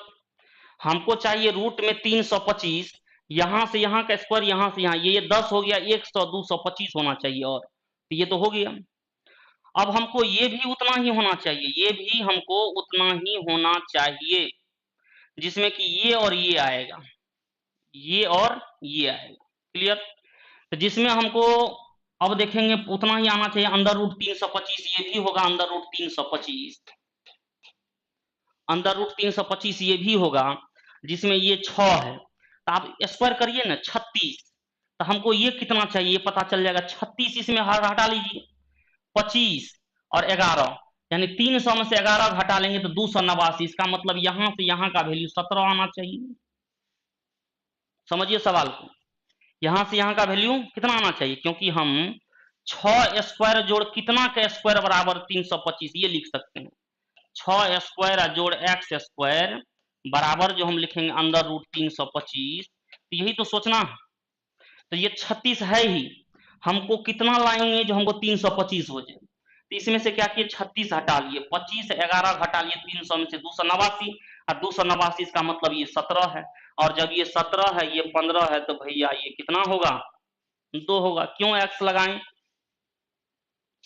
हमको चाहिए रूट में 325, यहां से यहां का स्क्वायर, यहां से यहां, ये 10 हो गया, 100 225 होना चाहिए, और तो ये तो हो गया। अब हमको ये भी उतना ही होना चाहिए, ये भी हमको उतना ही होना चाहिए, जिसमें कि ये और ये आएगा, ये और ये आएगा, क्लियर। तो जिसमें हमको अब देखेंगे उतना ही आना चाहिए, अंदर रूट 325 ये भी होगा, अंदर रूट 325, अंदर रूट 325 ये भी होगा, जिसमें ये 6 है, तो आप स्क्वायर करिए ना 36, तो हमको ये कितना चाहिए पता चल जाएगा, 36 इसमें हटा लीजिए, 25 और 11, यानी 300 में से 11 घटा लेंगे तो 289, इसका मतलब यहां से यहां का वैल्यू 17 आना चाहिए। समझिए सवाल को, यहां से यहां का वैल्यू कितना आना चाहिए, क्योंकि हम 6 स्क्वायर जोड़ कितना का स्क्वायर बराबर 325, ये लिख सकते हैं, 6 स्क्वायर जोड़ x स्क्वायर बराबर जो हम लिखेंगे अंदर रूट 325, तो यही तो सोचना है। तो ये 36 है ही, हमको कितना लाएंगे जो हमको 325 हो जाए, तो इसमें से क्या किए 36 हटा लिए, 25 11 घटा लिए 300 में से 289, और 289 इसका मतलब ये 17 है, और जब ये 17 है ये 15 है तो भैया ये कितना होगा, 2 होगा। क्यों x लगाएं,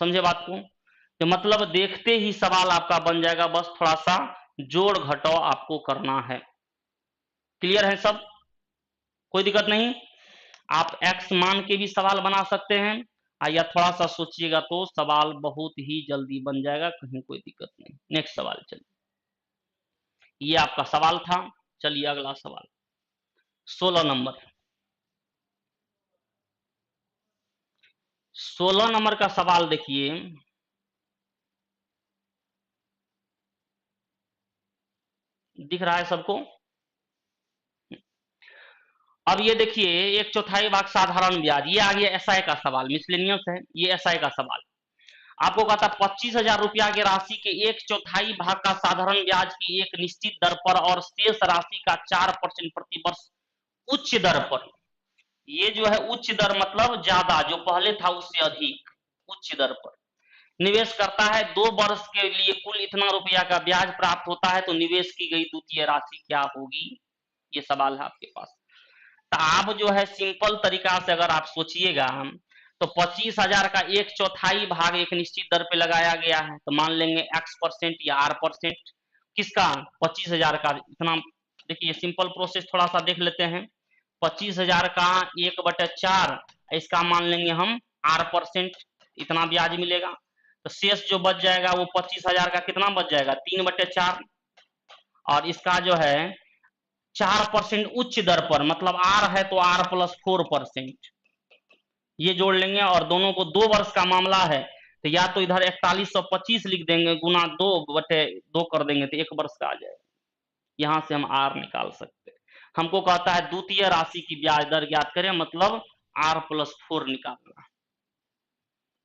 समझे बात को। तो मतलब देखते ही सवाल आपका बन जाएगा, बस थोड़ा सा जोड़ घटाव आपको करना है, क्लियर है सब, कोई दिक्कत नहीं। आप x मान के भी सवाल बना सकते हैं, या थोड़ा सा सोचिएगा तो सवाल बहुत ही जल्दी बन जाएगा, कहीं कोई दिक्कत नहीं। नेक्स्ट सवाल चलिए, ये आपका सवाल था। चलिए अगला सवाल 16 नंबर, 16 नंबर का सवाल देखिए, दिख रहा है सबको। अब ये देखिए 1/4 भाग साधारण ब्याज, ये आ गया एसआई का सवाल, मिसलेनियस है, ये एसआई का सवाल। आपको कहता 25,000 रुपया की राशि के 1/4 भाग का साधारण ब्याज की एक निश्चित दर पर और शेष राशि का 4% प्रति वर्ष उच्च दर पर, ये जो है उच्च दर मतलब ज्यादा, जो पहले था उससे अधिक, उच्च दर पर निवेश करता है, 2 वर्ष के लिए कुल इतना रुपया का ब्याज प्राप्त होता है, तो निवेश की गई द्वितीय राशि क्या होगी, ये सवाल है आपके पास। तो आप जो है सिंपल तरीका से अगर आप सोचिएगा, तो 25,000 का 1/4 भाग एक निश्चित दर पे लगाया गया है, तो मान लेंगे x% या r%, किसका, 25,000 का, इतना। देखिए सिंपल प्रोसेस थोड़ा सा देख लेते हैं। 25,000 का 1/4, इसका मान लेंगे हम r%, इतना ब्याज मिलेगा। तो शेष जो बच जाएगा वो 25,000 का कितना बच जाएगा, 3/4, और इसका जो है 4% उच्च दर पर, मतलब r है तो r+4%, ये जोड़ लेंगे, और दोनों को 2 वर्ष का मामला है, तो या तो इधर 4125 लिख देंगे, गुना 2/2 कर देंगे, तो 1 वर्ष का आ जाएगा। यहां से हम r निकाल सकते हैं। हमको कहता है द्वितीय राशि की ब्याज दर ज्ञात करें, मतलब r+4 निकालना।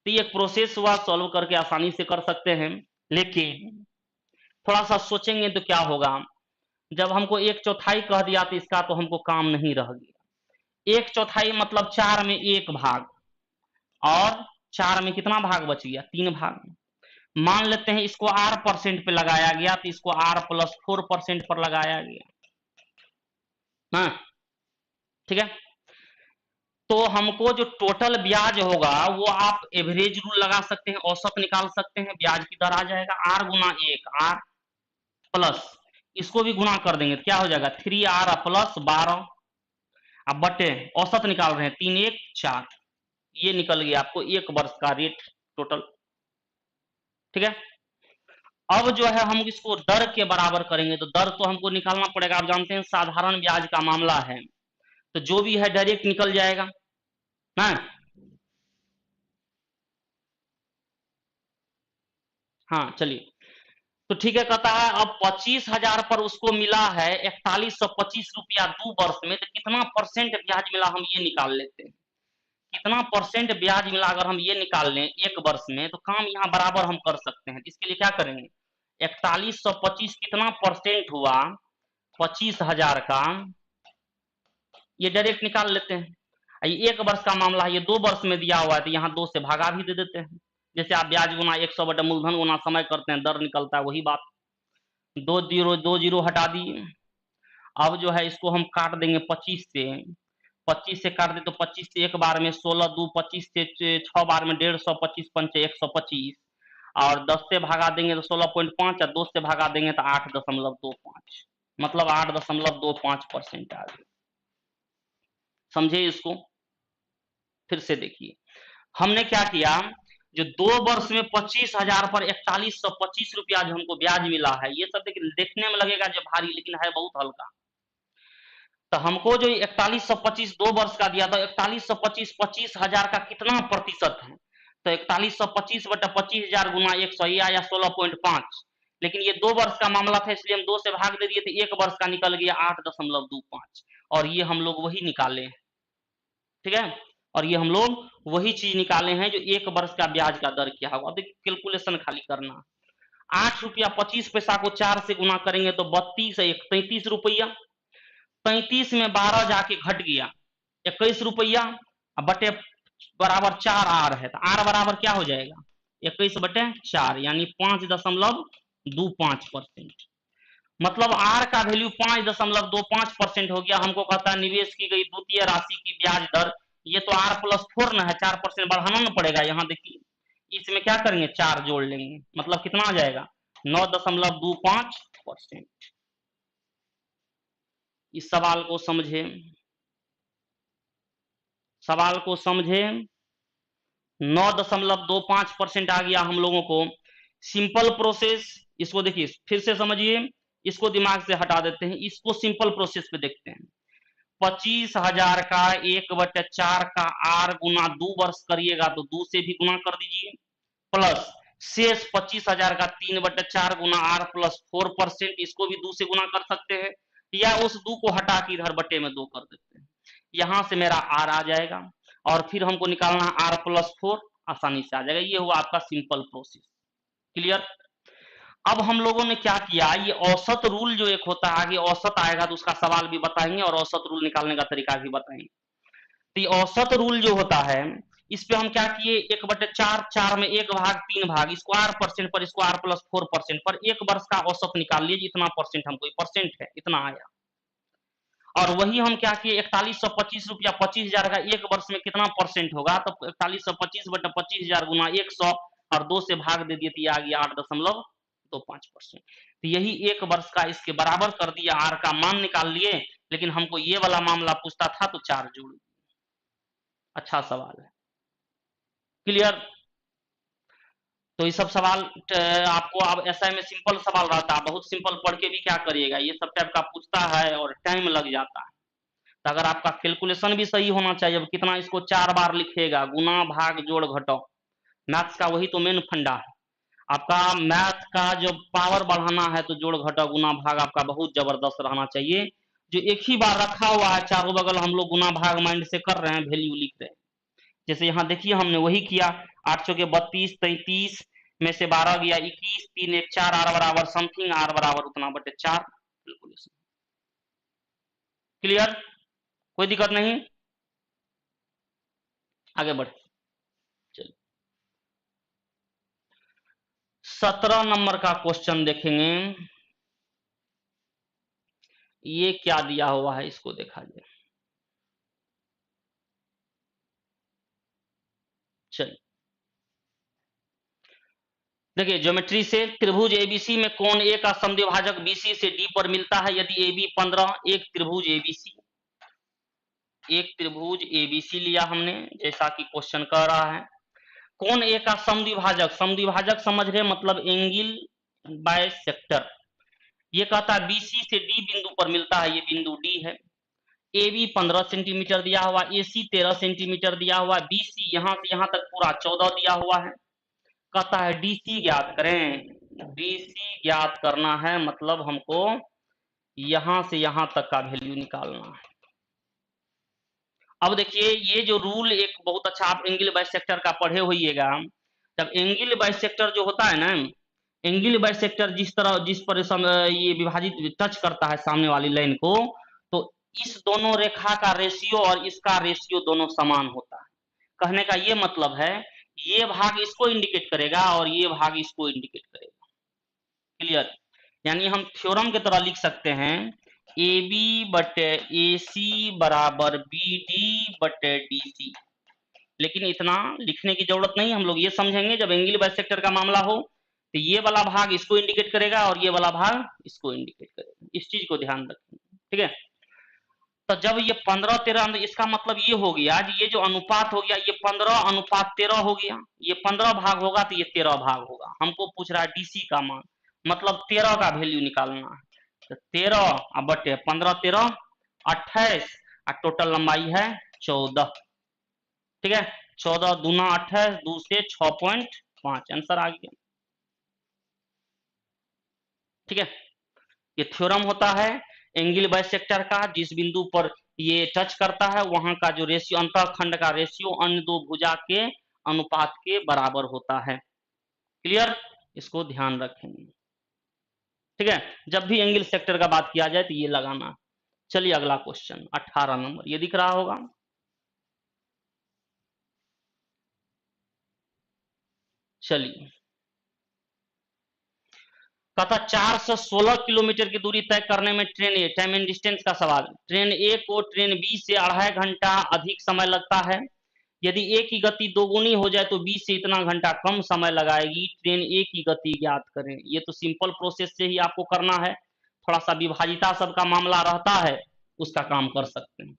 तो ये एक प्रोसेस हुआ, सॉल्व करके आसानी से कर सकते हैं, लेकिन थोड़ा सा सोचेंगे तो क्या होगा, जब हमको 1/4 कह दिया तो इसका तो हमको काम नहीं रह गया। 1/4 मतलब 4 में 1 भाग, और 4 में कितना भाग बच गया, 3 भाग। मान लेते हैं इसको r% पे लगाया गया, तो इसको r+4% पर लगाया गया, हाँ ठीक है। तो हमको जो टोटल ब्याज होगा वो आप एवरेज रूल लगा सकते हैं, औसत निकाल सकते हैं, ब्याज की दर आ जाएगा r गुना 1, r प्लस इसको भी गुना कर देंगे, क्या हो जाएगा 3r प्लस 12, अब बटे औसत निकाल रहे हैं, 3 1 4, ये निकल गया आपको 1 वर्ष का रेट टोटल, ठीक है। अब जो है हम इसको दर के बराबर करेंगे, तो दर तो हमको निकालना पड़ेगा, आप जानते हैं साधारण ब्याज का मामला है, तो जो भी है डायरेक्ट निकल जाएगा ना। हाँ चलिए, तो ठीक है, कहता है अब 25,000 पर उसको मिला है 4125 रुपया 2 वर्ष में, तो कितना परसेंट ब्याज मिला हम ये निकाल लेते हैं। कितना परसेंट ब्याज मिला अगर हम ये निकाल लें 1 वर्ष में, तो काम यहाँ बराबर हम कर सकते हैं। इसके लिए क्या करेंगे, 4125 कितना परसेंट हुआ 25,000 का, ये डायरेक्ट निकाल लेते हैं। ये 1 वर्ष का मामला है, ये 2 वर्ष में दिया हुआ है, तो यहाँ 2 से भागा भी दे देते हैं। जैसे आप ब्याज गुना 100 बटे मूलधन गुना समय करते हैं, दर निकलता है, वही बात। 2 जीरो हटा दिए। अब जो है इसको हम काट देंगे 25 से, 25 से काट दे तो 25 से 1 बार में 16, 2 25 से 6 बार में 150, 25 पंचे 125, और 10 से भागा देंगे तो 16.5, और 2 से भागा देंगे तो 8.25, मतलब 8.25% आ गया। समझे इसको, फिर से देखिए, हमने क्या किया, जो 2 वर्ष में 25,000 पर 4125 रुपया जो हमको ब्याज मिला है, ये सब देखने में लगेगा जो भारी, लेकिन है बहुत हल्का। तो हमको जो 4125 2 वर्ष का दिया था, 4125 25,000 का कितना प्रतिशत है, तो 4125 बटा 25,000 गुना 100, ये आया 16.5, लेकिन ये 2 वर्ष का मामला था इसलिए हम 2 से भाग दे दिए, तो 1 वर्ष का निकल गया 8.25, और ये हम लोग वही निकाले, ठीक है। और ये हम लोग वही चीज निकाले हैं जो 1 वर्ष का ब्याज का दर क्या होगा। देखिए कैलकुलेशन खाली करना, 8 रुपया 25 पैसा को 4 से गुना करेंगे तो 32 1 33 रुपया, 35 में 12 जाके घट गया 21 रुपया, बटे बराबर 4 आर है, तो आर बराबर क्या हो जाएगा 21 बटे 4, यानी 5.25%। मतलब आर का वैल्यू 5.25% हो गया। हमको कहता है निवेश की गई द्वितीय राशि की ब्याज दर, ये तो r+4 ना है, 4% बढ़ाना ना पड़ेगा। यहाँ देखिए इसमें क्या करेंगे 4 जोड़ लेंगे, मतलब कितना आ जाएगा 9.25%। इस सवाल को समझे, सवाल को समझे, 9.25% आ गया हम लोगों को। सिंपल प्रोसेस, इसको देखिए फिर से समझिए, इसको दिमाग से हटा देते हैं, इसको सिंपल प्रोसेस पे देखते हैं। 25,000 का 1/4 का r गुना 2 वर्ष करिएगा तो 2 से भी गुना कर दीजिए, प्लस शेष 25,000 का 3/4 गुना r प्लस 4%, इसको भी 2 से गुना कर सकते हैं, या उस 2 को हटा के इधर बटे में 2 कर देते हैं। यहां से मेरा r आ जाएगा, और फिर हमको निकालना r+4, आसानी से आ जाएगा। ये हुआ आपका सिंपल प्रोसेस, क्लियर। अब हम लोगों ने क्या किया, ये औसत रूल जो एक होता है, आगे औसत आएगा तो उसका सवाल भी बताएंगे और औसत रूल निकालने का तरीका भी बताएंगे। तो ये औसत रूल जो होता है, इस पे हम क्या किए, 1/4, 4 में 1 भाग 3 भाग, स्क्वायर परसेंट पर स्क्वायर प्लस 4% पर एक वर्ष का औसत निकाल लिए, इतना परसेंट हमको, परसेंट है इतना आया। और वही हम क्या किए, 4125 रुपया 25,000 का एक वर्ष में कितना परसेंट होगा, तो 4125/25,000 गुना 100 और 2 से भाग दे दिए, तो ये आ गया 8.25%। तो यही एक वर्ष का इसके बराबर कर दिया, आर का मान निकाल लिए। लेकिन हमको ये वाला मामला पूछता था तो 4 जोड़। अच्छा सवाल है, क्लियर। तो ये सब सवाल आपको अब एसआई में सिंपल सवाल रहता है, बहुत सिंपल, पढ़ के भी क्या करिएगा, ये सब टाइप का पूछता है और टाइम लग जाता है। तो अगर आपका कैलकुलेशन भी सही होना चाहिए, अब कितना इसको 4 बार लिखेगा, गुना भाग जोड़ घटाओ, मैथ्स का वही तो मेन फंडा है। आपका मैथ का जो पावर बढ़ाना है तो जोड़ घटाओ गुना भाग आपका बहुत जबरदस्त रहना चाहिए। जो एक ही बार रखा हुआ है चारों बगल, हम लोग गुना भाग माइंड से कर रहे हैं, वैल्यू लिख रहे हैं। जैसे यहाँ देखिए हमने वही किया, 8 चौके 32, 33 में से 12 गया 21, 3 1 4, आर बराबर समथिंग, आर बराबर उतना बटे 4। क्लियर, कोई दिक्कत नहीं, आगे बढ़े। चलिए 17 नंबर का क्वेश्चन देखेंगे, ये क्या दिया हुआ है इसको देखा जाए। चलिए देखिए, ज्योमेट्री से त्रिभुज एबीसी में कोण ए का समद्विभाजक बीसी से डी पर मिलता है यदि ए बी 15। एक त्रिभुज एबीसी लिया हमने, जैसा कि क्वेश्चन कह रहा है। कोण ए का समद्विभाजक, समद्विभाजक समझ रहे मतलब एंगल बायसेक्टर, ये कहता है बीसी से डी बिंदु पर मिलता है, ये बिंदु डी है। ए बी 15 सेंटीमीटर दिया हुआ, ए सी 13 सेंटीमीटर दिया हुआ, बी सी यहाँ से यहाँ तक पूरा 14 दिया हुआ है। कहता है डीसी ज्ञात करें, डीसी ज्ञात करना है, मतलब हमको यहां से यहां तक का वैल्यू निकालना है। अब देखिए ये जो रूल एक बहुत अच्छा, आप एंगल बाइसेक्टर का पढ़े होइएगा। जब एंगल बाइसेक्टर जो होता है ना, एंगल बाइसेक्टर जिस तरह जिस पर ये विभाजित टच करता है सामने वाली लाइन को, तो इस दोनों रेखा का रेशियो और इसका रेशियो दोनों समान होता है। कहने का ये मतलब है, ये भाग इसको इंडिकेट करेगा और ये भाग इसको इंडिकेट करेगा। क्लियर, यानी हम थ्योरम की तरह लिख सकते हैं, ए बी बटे ए सी बराबर बी डी बटे डी सी। लेकिन इतना लिखने की जरूरत नहीं, हम लोग ये समझेंगे जब एंगल बाइसेक्टर का मामला हो तो ये वाला भाग इसको इंडिकेट करेगा और ये वाला भाग इसको इंडिकेट करेगा, इस चीज को ध्यान रखें। ठीक है, तो जब ये 15-13, इसका मतलब ये हो गया, ये जो अनुपात हो गया ये 15:13 हो गया, ये 15 भाग होगा तो ये 13 भाग होगा। हमको पूछ रहा है डीसी का मान, मतलब 13 का वैल्यू निकालना है। तो 13 बटे 15, 13 28 और टोटल लंबाई है 14। ठीक है, 14 दूना 28, 2 से 6.5, आंसर आ गया। ठीक है, ये थ्योरम होता है एंगल बाइसेक्टर का, जिस बिंदु पर ये टच करता है वहां का जो रेशियो, अंतःखंड का रेशियो अन्य दो भुजा के अनुपात के बराबर होता है। क्लियर, इसको ध्यान रखेंगे। ठीक है, जब भी एंगल सेक्टर का बात किया जाए तो ये लगाना। चलिए अगला क्वेश्चन 18 नंबर, ये दिख रहा होगा। चलिए, कहता 416 किलोमीटर की दूरी तय करने में train A, time and distance का सवाल, ट्रेन ए को ट्रेन बी से 2.5 घंटा अधिक समय लगता है। यदि ए की गति दोगुनी हो जाए तो बी से इतना घंटा कम समय लगाएगी, ट्रेन ए की गति ज्ञात करें। ये तो सिंपल प्रोसेस से ही आपको करना है, थोड़ा सा विभाजिता सबका मामला रहता है उसका काम कर सकते हैं।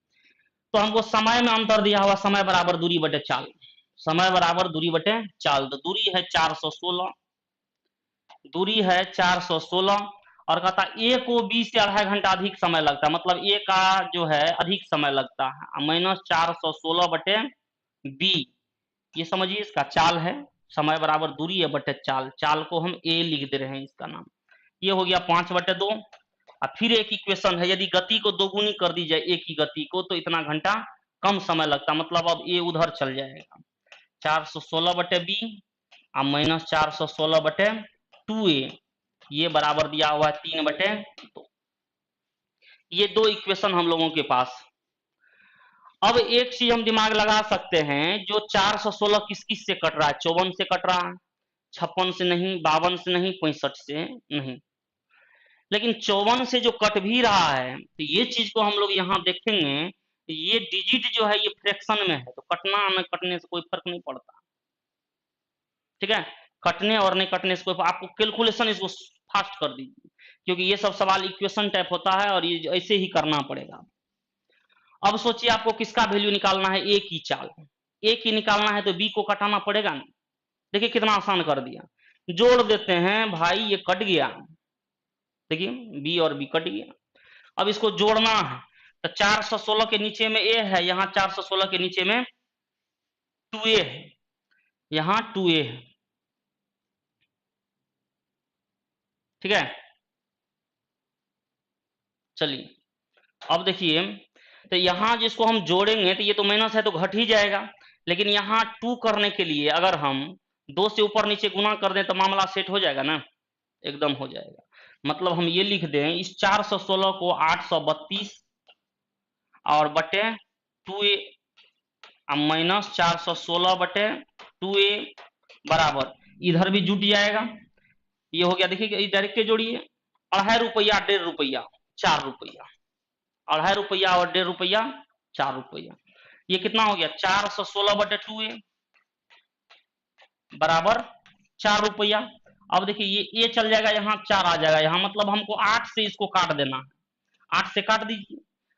तो हमको समय में अंतर दिया हुआ, समय बराबर दूरी बटे चाल, समय बराबर दूरी बटे चाल, तो दूरी है 416, दूरी है 416, और कहता ए को बी से 2.5 घंटा अधिक समय लगता है, मतलब ए का जो है अधिक समय लगता है, -416 बटे बी, ये समझिए इसका चाल है, समय बराबर दूरी है बटे चाल, चाल को हम ए लिख दे रहे हैं इसका नाम। ये हो गया 5/2। और फिर एक इक्वेशन है, यदि गति को दोगुनी कर दी जाए ए की गति को तो इतना घंटा कम समय लगता, मतलब अब ए उधर चल जाएगा, 416 बटे बी और -416 बटे 2a, ये बराबर दिया हुआ है 3/2। ये दो इक्वेशन हम लोगों के पास। अब एक चीज हम दिमाग लगा सकते हैं, जो 416 किस किस से कट रहा है? 54 से कट रहा है, 56 से नहीं, 52 से नहीं, 65 से नहीं। लेकिन 54 से जो कट भी रहा है, तो ये चीज को हम लोग यहाँ देखेंगे, ये डिजिट जो है ये फ्रैक्शन में है, तो कटना न कटने से कोई फर्क नहीं पड़ता। ठीक है, कटने और नहीं कटने से कोई, आपको कैलकुलेशन इसको फास्ट कर दीजिए, क्योंकि ये सब सवाल इक्वेशन टाइप होता है और ये ऐसे ही करना पड़ेगा। अब सोचिए आपको किसका वैल्यू निकालना है? ए की चाल। ए की निकालना है तो बी को कटाना पड़ेगा ना। देखिए कितना आसान कर दिया, जोड़ देते हैं भाई, ये कट गया, देखिए बी और बी कट गया। अब इसको जोड़ना है, तो 416 के नीचे में ए है, यहाँ 416 के नीचे में 2a है, यहाँ 2a है। ठीक है, चलिए अब देखिए, तो यहाँ जिसको हम जोड़ेंगे तो ये तो माइनस है तो घट ही जाएगा, लेकिन यहाँ 2 करने के लिए अगर हम 2 से ऊपर नीचे गुना कर दें तो मामला सेट हो जाएगा ना, एकदम हो जाएगा। मतलब हम ये लिख दें, इस 416 को 832 और बटे 2a माइनस 416 बटे 2a बराबर, इधर भी जुट जाएगा, ये हो गया। देखिए डायरेक्ट के जोड़िए, 2.5 रुपया 1.5 रुपया 4 रुपया, 2.5 रुपया और 1.5 रुपया 4 रुपया, ये कितना हो गया? 416 बटे 2a बराबर 4 रुपया। अब देखिए ये चल जाएगा, यहाँ 4 आ जाएगा, यहाँ मतलब हमको 8 से इसको काट देना है। 8 से काट दीजिए,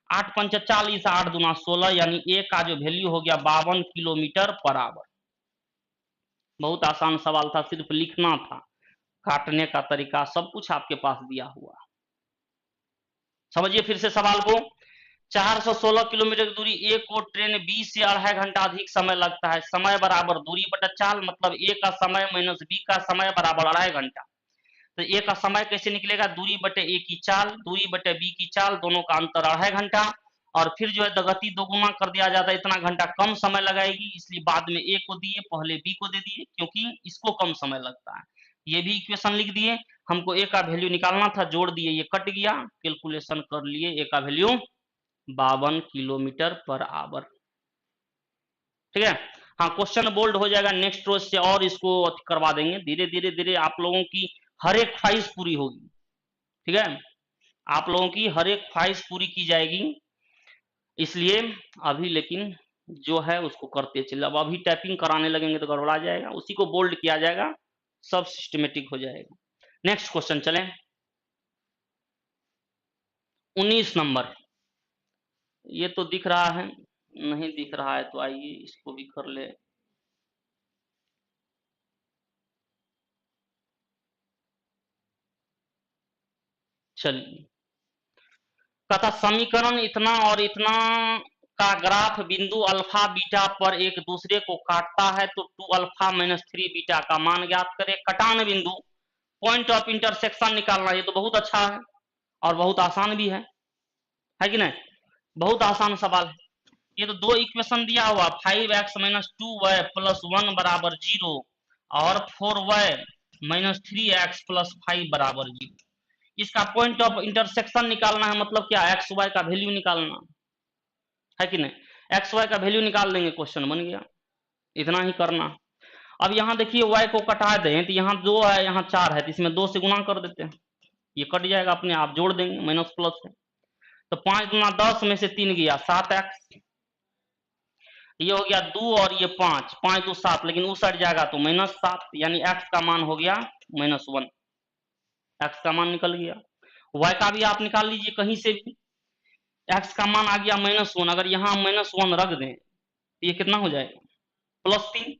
8 पंच 40, 8 दूना 16, यानी ए का जो वैल्यू हो गया 52 किलोमीटर पर आवर। बहुत आसान सवाल था, सिर्फ लिखना था, काटने का तरीका सब कुछ आपके पास दिया हुआ। समझिए फिर से सवाल को, 416 किलोमीटर की दूरी ए को ट्रेन बी से 2.5 घंटा अधिक समय लगता है, समय बराबर दूरी बटा चाल, मतलब ए का समय माइनस बी का समय बराबर 2.5 घंटा। तो ए का समय कैसे निकलेगा? दूरी बटे ए की चाल, दूरी बटे बी की चाल, दोनों का अंतर 2.5 घंटा, और फिर जो है गति दोगुना कर दिया जाता है, इतना घंटा कम समय लगाएगी, इसलिए बाद में ए को दिए, पहले बी को दे दिए, क्योंकि इसको कम समय लगता है। ये भी इक्वेशन लिख दिए, हमको ए का वैल्यू निकालना था, जोड़ दिए, ये कट गया, कैलकुलेशन कर लिए, ए का वैल्यू 52 किलोमीटर पर आवर। ठीक है, हाँ क्वेश्चन बोल्ड हो जाएगा, नेक्स्ट रोज से और इसको करवा देंगे, धीरे धीरे धीरे आप लोगों की हर एक ख्वाहिश पूरी होगी। ठीक है, आप लोगों की हर एक ख्वाहिश पूरी की जाएगी, इसलिए अभी लेकिन जो है उसको करते चले। अब अभी टाइपिंग कराने लगेंगे तो गड़बड़ा जाएगा, उसी को बोल्ड किया जाएगा, सब सिस्टमेटिक हो जाएगा। नेक्स्ट क्वेश्चन चलें, 19 नंबर। ये तो दिख रहा है, नहीं दिख रहा है तो आइए इसको भी कर ले। चलिए, तथा समीकरण इतना और इतना का ग्राफ बिंदु अल्फा बीटा पर एक दूसरे को काटता है, तो 2 अल्फा माइनस 3 बीटा का मान ज्ञात करें। कटान बिंदु, पॉइंट ऑफ इंटरसेक्शन निकालना, ये तो बहुत अच्छा है और बहुत आसान भी है कि नहीं? बहुत आसान सवाल है। ये तो दो इक्वेशन दिया हुआ, 5x माइनस 2y प्लस 1 बराबर 0 और 4y माइनस 3x प्लस 5 बराबर 0। इसका पॉइंट ऑफ इंटरसेक्शन निकालना है, मतलब क्या? एक्स वाई का वैल्यू निकालना है कि नहीं? एक्स वाई का वैल्यू निकाल देंगे, क्वेश्चन बन गया, इतना ही करना। अब यहाँ देखिए y को कटा दें तो यहाँ 2 है, यहाँ 4 है, तो इसमें 2 से गुना कर देते हैं, ये कट जाएगा अपने आप, जोड़ देंगे माइनस प्लस है, तो 5 गुना 10 में से 3 गया 7x, ये हो गया 2 और ये 5, 5 2 7, लेकिन उस साइड जाएगा तो माइनस 7, यानी x का मान हो गया -1, x का मान निकल गया। y का भी आप निकाल लीजिए कहीं से भी, x का मान आ गया -1, अगर यहाँ -1 रख दें तो ये कितना हो जाएगा? +3,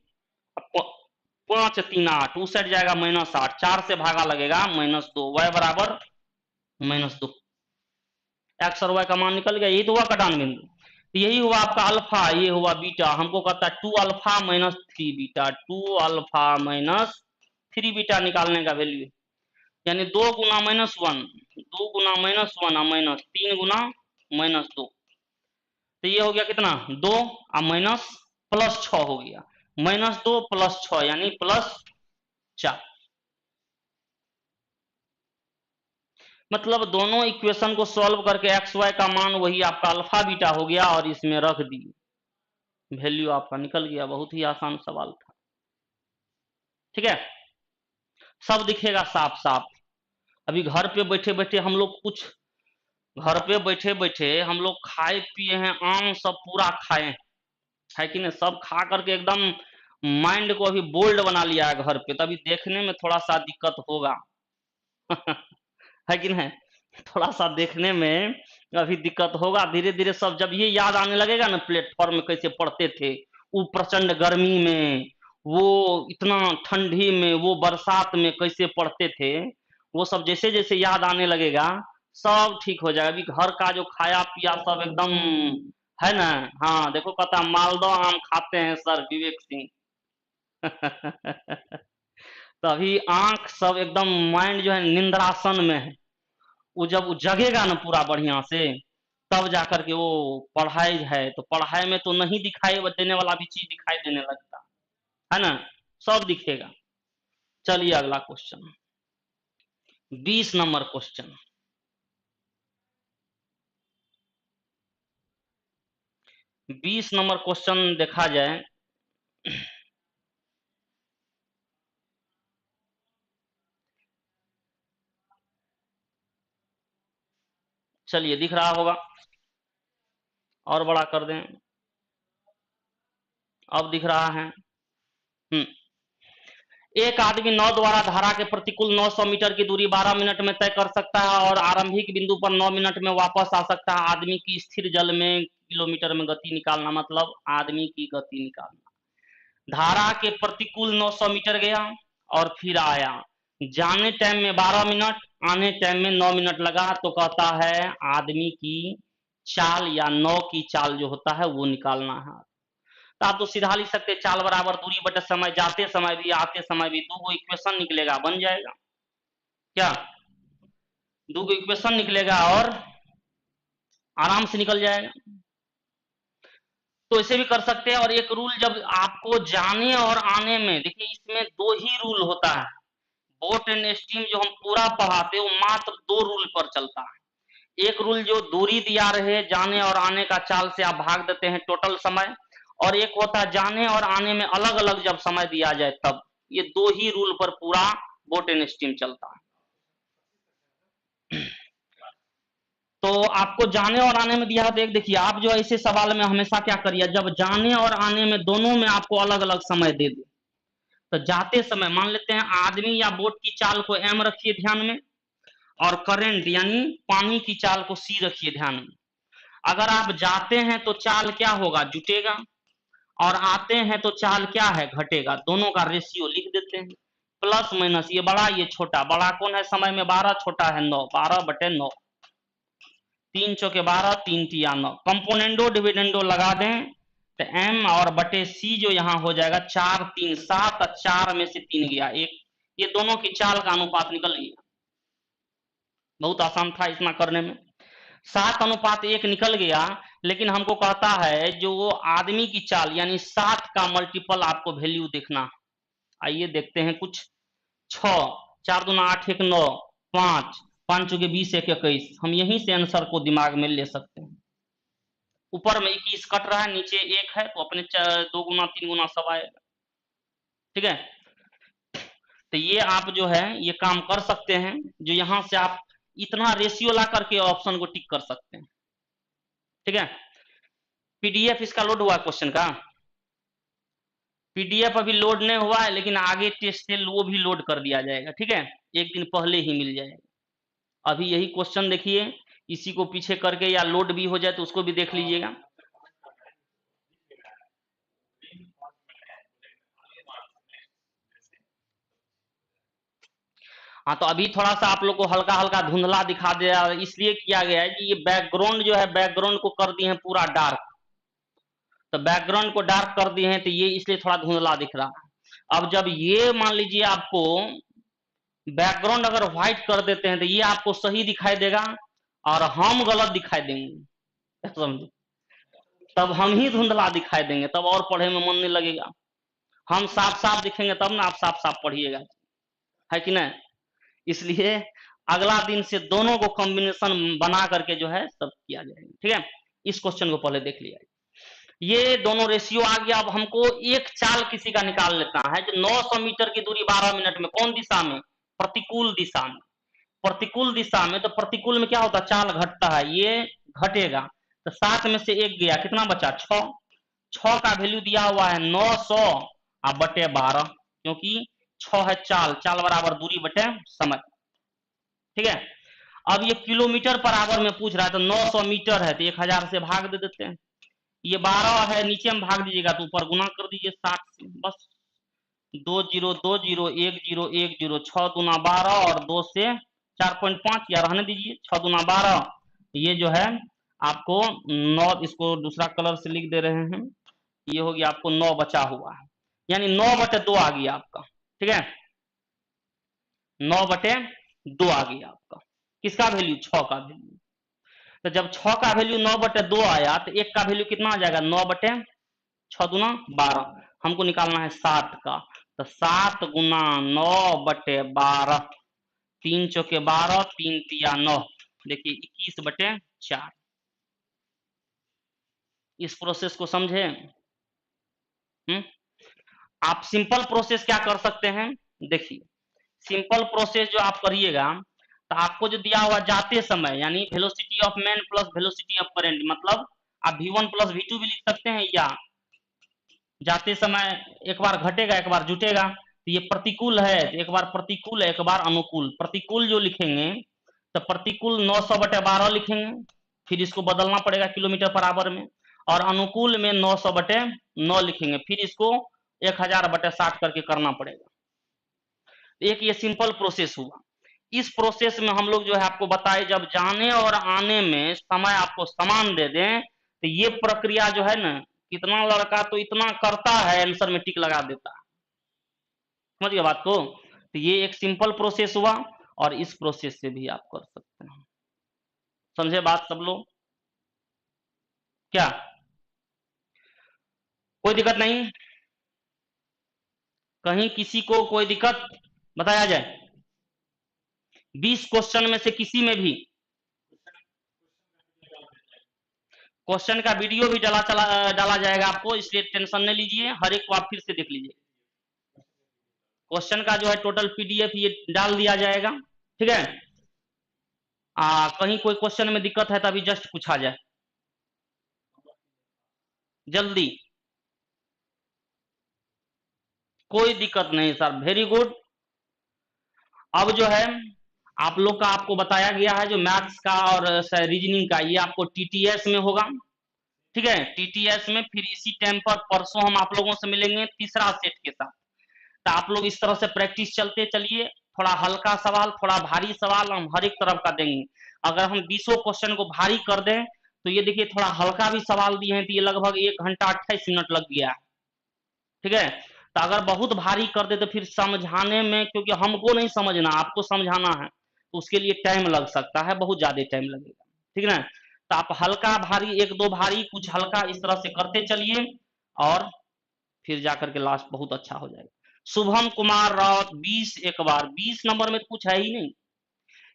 5 3 8, उस साइड जाएगा -8, 4 से भागा लगेगा -2, y बराबर -2, एक्स और y का मान निकल गया, यही तो हुआ कटान बिंदु। यही हुआ आपका अल्फा, ये हुआ बीटा, हमको कहता है 2 alpha minus 3 beta, 2 alpha minus 3 beta निकालने का वैल्यू, यानी 2 गुना -1, 2 गुना -1 और माइनस 3 गुना -2, तो ये हो गया कितना? 2 और माइनस प्लस 6 हो गया, -2 प्लस 6 यानी +4। मतलब दोनों इक्वेशन को सॉल्व करके एक्स वाई का मान वही आपका अल्फा बीटा हो गया और इसमें रख दी, वैल्यू आपका निकल गया। बहुत ही आसान सवाल था, ठीक है, सब दिखेगा साफ साफ। अभी घर पे बैठे बैठे हम लोग कुछ, घर पे बैठे बैठे हम लोग खाए पिए हैं, आम सब पूरा खाए हैं, है कि नहीं, सब खा करके एकदम माइंड को अभी बोल्ड बना लिया है घर पे, तभी देखने में थोड़ा सा दिक्कत होगा है कि नहीं, थोड़ा सा देखने में अभी दिक्कत होगा। धीरे धीरे सब जब ये याद आने लगेगा ना, प्लेटफॉर्म में कैसे पढ़ते थे, वो प्रचंड गर्मी में, वो इतना ठंडी में, वो बरसात में कैसे पढ़ते थे, वो सब जैसे जैसे याद आने लगेगा सब ठीक हो जाएगा। अभी घर का जो खाया पिया सब एकदम है ना। हाँ देखो, कहता मालदह आम खाते हैं सर विवेक सिंह तो अभी आंख सब एकदम, माइंड जो है निंद्रासन में है। वो जब वो जगेगा ना पूरा बढ़िया से, तब जाकर के वो पढ़ाई है, तो पढ़ाई में तो नहीं दिखाई देने वाला भी चीज दिखाई देने लगता है ना, सब दिखेगा। चलिए अगला question, 20 number question. 20 number question देखा जाए, चलिए दिख रहा होगा, और बड़ा कर दें, अब दिख रहा है। एक आदमी नाव द्वारा धारा के प्रतिकूल 900 मीटर की दूरी 12 मिनट में तय कर सकता है और आरंभिक बिंदु पर 9 मिनट में वापस आ सकता है। आदमी की स्थिर जल में किलोमीटर में गति निकालना, मतलब आदमी की गति निकालना। धारा के प्रतिकूल 900 मीटर गया और फिर आया, जाने टाइम में 12 मिनट, आने टाइम में 9 मिनट लगा, तो कहता है आदमी की चाल या नौ की चाल जो होता है वो निकालना है। तो आप तो सीधा लिख सकते, चाल बराबर दूरी बटे समय, जाते समय भी आते समय भी, दो इक्वेशन निकलेगा, बन जाएगा क्या, दो इक्वेशन निकलेगा और आराम से निकल जाएगा। तो इसे भी कर सकते हैं। और एक रूल, जब आपको जाने और आने में, देखिए इसमें दो ही रूल होता है, बोट एंड स्टीम जो हम पूरा पढ़ाते हैं वो मात्र दो रूल पर चलता है। एक रूल जो दूरी दिया रहे, जाने और आने का चाल से आप भाग देते हैं टोटल समय, और एक होता है जाने और आने में अलग अलग जब समय दिया जाए तब। ये दो ही रूल पर पूरा बोट एंड स्टीम चलता है। तो आपको जाने और आने में दिया है, तो एक देखिए, आप जो ऐसे सवाल में हमेशा क्या करिए, जब जाने और आने में दोनों में आपको अलग अलग समय दे दे, तो जाते समय मान लेते हैं आदमी या बोट की चाल को एम रखिए ध्यान में, और करंट यानी पानी की चाल को सी रखिए ध्यान में। अगर आप जाते हैं तो चाल क्या होगा, जुटेगा, और आते हैं तो चाल क्या है, घटेगा। दोनों का रेशियो लिख देते हैं, प्लस माइनस, ये बड़ा ये छोटा, बड़ा कौन है समय में 12, छोटा है 9, 12/9, 3 चौके 12, 3 तिया 9, कंपोनेंडो डिविडेंडो लगा दें तो m और बटे c जो यहाँ हो जाएगा 4 3 7, 4 में से 3 गया 1, ये दोनों की चाल का अनुपात निकल गया। बहुत आसान था इतना करने में, 7:1 निकल गया। लेकिन हमको कहता है जो वो आदमी की चाल यानी 7 का मल्टीपल आपको वैल्यू देखना। आइए देखते हैं कुछ, 6, 4 दूना 8, 1 9, 5, 5 चौके 20, 1 21, हम यहीं से आंसर को दिमाग में ले सकते हैं। ऊपर में 21 कट रहा है, नीचे 1 है, तो अपने 2 गुना 3 गुना सब आएगा, ठीक है। तो ये आप जो है ये काम कर सकते हैं, जो यहां से आप इतना रेशियो ला करके ऑप्शन को टिक कर सकते हैं, ठीक है। पीडीएफ इसका लोड हुआ क्वेश्चन का, पीडीएफ अभी लोड नहीं हुआ है, लेकिन आगे टेस्ट से वो भी लोड कर दिया जाएगा, ठीक है, एक दिन पहले ही मिल जाएगा। अभी यही क्वेश्चन देखिए, इसी को पीछे करके या लोड भी हो जाए तो उसको भी देख लीजिएगा। हाँ, तो अभी थोड़ा सा आप लोग को हल्का हल्का धुंधला दिखा दिया, इसलिए किया गया है कि ये बैकग्राउंड जो है, बैकग्राउंड को कर दिए हैं पूरा डार्क, तो बैकग्राउंड को डार्क कर दिए हैं तो ये इसलिए थोड़ा धुंधला दिख रहा है। अब जब ये मान लीजिए आपको बैकग्राउंड अगर व्हाइट कर देते हैं तो ये आपको सही दिखाई देगा और हम गलत दिखाई देंगे, समझे, तब हम ही धुंधला दिखाई देंगे, तब और पढ़े में मन नहीं लगेगा। हम साफ साफ दिखेंगे तब ना आप साफ साफ पढ़िएगा, है कि नहीं। इसलिए अगला दिन से दोनों को कॉम्बिनेशन बना करके जो है सब किया जाएगा। ठीक है, इस क्वेश्चन को पहले देख लिया। ये दोनों रेशियो आ गया। अब हमको एक चाल किसी का निकाल लेता है जो 900 मीटर की दूरी 12 मिनट में, कौन दिशा में? प्रतिकूल दिशा में। प्रतिकूल दिशा में, तो प्रतिकूल में क्या होता है? चाल घटता है, ये घटेगा, तो 7 में से 1 गया, कितना बचा? 6। 6 का वैल्यू दिया हुआ है 900 बटे 12, क्योंकि 6 है चाल, चाल बराबर दूरी बटे समय। ठीक है, अब ये किलोमीटर पर आवर में पूछ रहा है, तो 900 मीटर है तो 1000 से भाग दे देते हैं। ये 12 है, नीचे में भाग दीजिएगा तो ऊपर गुना कर दीजिए 60 से, बस 2 0 2 0 1 0 1 0, 6 दूना 12 और 2 से 4.5, या रहने दीजिए, 6 दूना 12, ये जो है आपको 9, इसको दूसरा कलर से लिख दे रहे हैं, ये हो गया आपको 9 बचा हुआ है, यानी 9/2 आ गया आपका। ठीक है, 9/2 आ गया आपका, किसका वैल्यू? 6 का वैल्यू। तो जब 6 का वैल्यू 9/2 आया तो 1 का वैल्यू कितना आ जाएगा? 9/6 दूना 12, हमको निकालना है 60 का, तो 7 गुना 9/12, 3 चौके 12, 3 तिया 9, देखिए 21/4। इस प्रोसेस को समझे? आप सिंपल प्रोसेस क्या कर सकते हैं, देखिए सिंपल प्रोसेस जो आप करिएगा, तो आपको जो दिया हुआ जाते समय, यानी velocity of man plus velocity of current, मतलब आप v1 प्लस v2 भी लिख सकते हैं, या जाते समय एक बार घटेगा एक बार जुटेगा, तो ये प्रतिकूल है तो एक बार प्रतिकूल है एक बार अनुकूल। प्रतिकूल जो लिखेंगे तो प्रतिकूल 900/12 लिखेंगे, फिर इसको बदलना पड़ेगा किलोमीटर पर आवर में, और अनुकूल में 900/9 लिखेंगे, फिर इसको 1000/60 करके करना पड़ेगा। एक ये सिंपल प्रोसेस हुआ। इस प्रोसेस में हम लोग जो है आपको बताए, जब जाने और आने में समय आपको समान दे दें, तो ये प्रक्रिया जो है ना, कितना लड़का तो इतना करता है, आंसर में टिक लगा देता है। समझ गए बात को? तो ये एक सिंपल प्रोसेस हुआ, और इस प्रोसेस से भी आप कर सकते हैं। समझे बात सब लोग? क्या कोई दिक्कत नहीं? कहीं किसी को कोई दिक्कत बताया जाए? 20 क्वेश्चन में से किसी में भी क्वेश्चन का वीडियो भी डाला जाएगा आपको, इसलिए टेंशन नहीं लीजिए, हर एक को आप फिर से देख लीजिए। क्वेश्चन का जो है टोटल पीडीएफ ये डाल दिया जाएगा। ठीक है, कहीं कोई क्वेश्चन में दिक्कत है तो अभी जस्ट पूछा जाए जल्दी। कोई दिक्कत नहीं सर, वेरी गुड। अब जो है आप लोग का आपको बताया गया है जो मैथ्स का और रीजनिंग का, ये आपको टीटीएस में होगा। ठीक है, टीटीएस में फिर इसी टाइम पर परसों हम आप लोगों से मिलेंगे तीसरा सेट के साथ। तो आप लोग इस तरह से प्रैक्टिस चलते चलिए, थोड़ा हल्का सवाल थोड़ा भारी सवाल हम हर एक तरफ का देंगे। अगर हम 20 क्वेश्चन को भारी कर दें तो ये देखिए थोड़ा हल्का भी सवाल दिए हैं तो ये लगभग 1 घंटा 28 मिनट लग गया है। ठीक है, तो अगर बहुत भारी कर दे तो फिर समझाने में, क्योंकि हमको नहीं समझना आपको समझाना है, तो उसके लिए टाइम लग सकता है, बहुत ज्यादा टाइम लगेगा। ठीक है ना, तो आप हल्का भारी 1-2 भारी कुछ हल्का इस तरह से करते चलिए, और फिर जाकर के लास्ट बहुत अच्छा हो जाएगा। शुभम कुमार राउत 20 एक बार, 20 नंबर में कुछ है ही नहीं।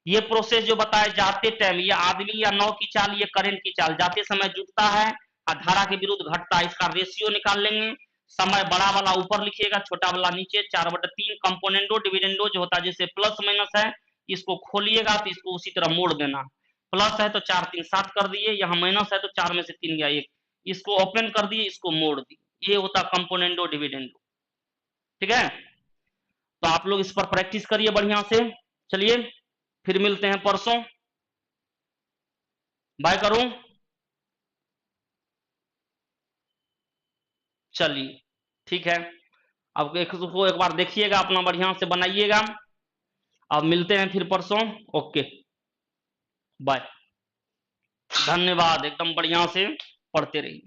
ये प्रोसेस जो बताए जाते टाइम, ये आदमी या नाव की चाल, ये करंट की चाल, जाते समय जुटता है और धारा के विरुद्ध घटता है, इसका रेशियो निकाल लेंगे। समय बड़ा वाला ऊपर लिखिएगा, छोटा वाला नीचे, 4/3 कंपोनेंडो डिविडेंडो जो होता है, जैसे प्लस माइनस है, इसको खोलिएगा तो इसको उसी तरह मोड़ देना। प्लस है तो 4 3 7 कर दिए, यहाँ माइनस है तो 4 में से 3 गया 1, इसको ओपन कर दिए, इसको मोड़ दिए, ये होता कंपोनेंडो डिविडेंडो। ठीक है, तो आप लोग इस पर प्रैक्टिस करिए बढ़िया से। चलिए फिर मिलते हैं परसों, बाय करूं? चलिए ठीक है, अब एक बार देखिएगा, अपना बढ़िया से बनाइएगा। अब मिलते हैं फिर परसों, ओके बाय। धन्यवाद, एकदम बढ़िया से पढ़ते रहिए।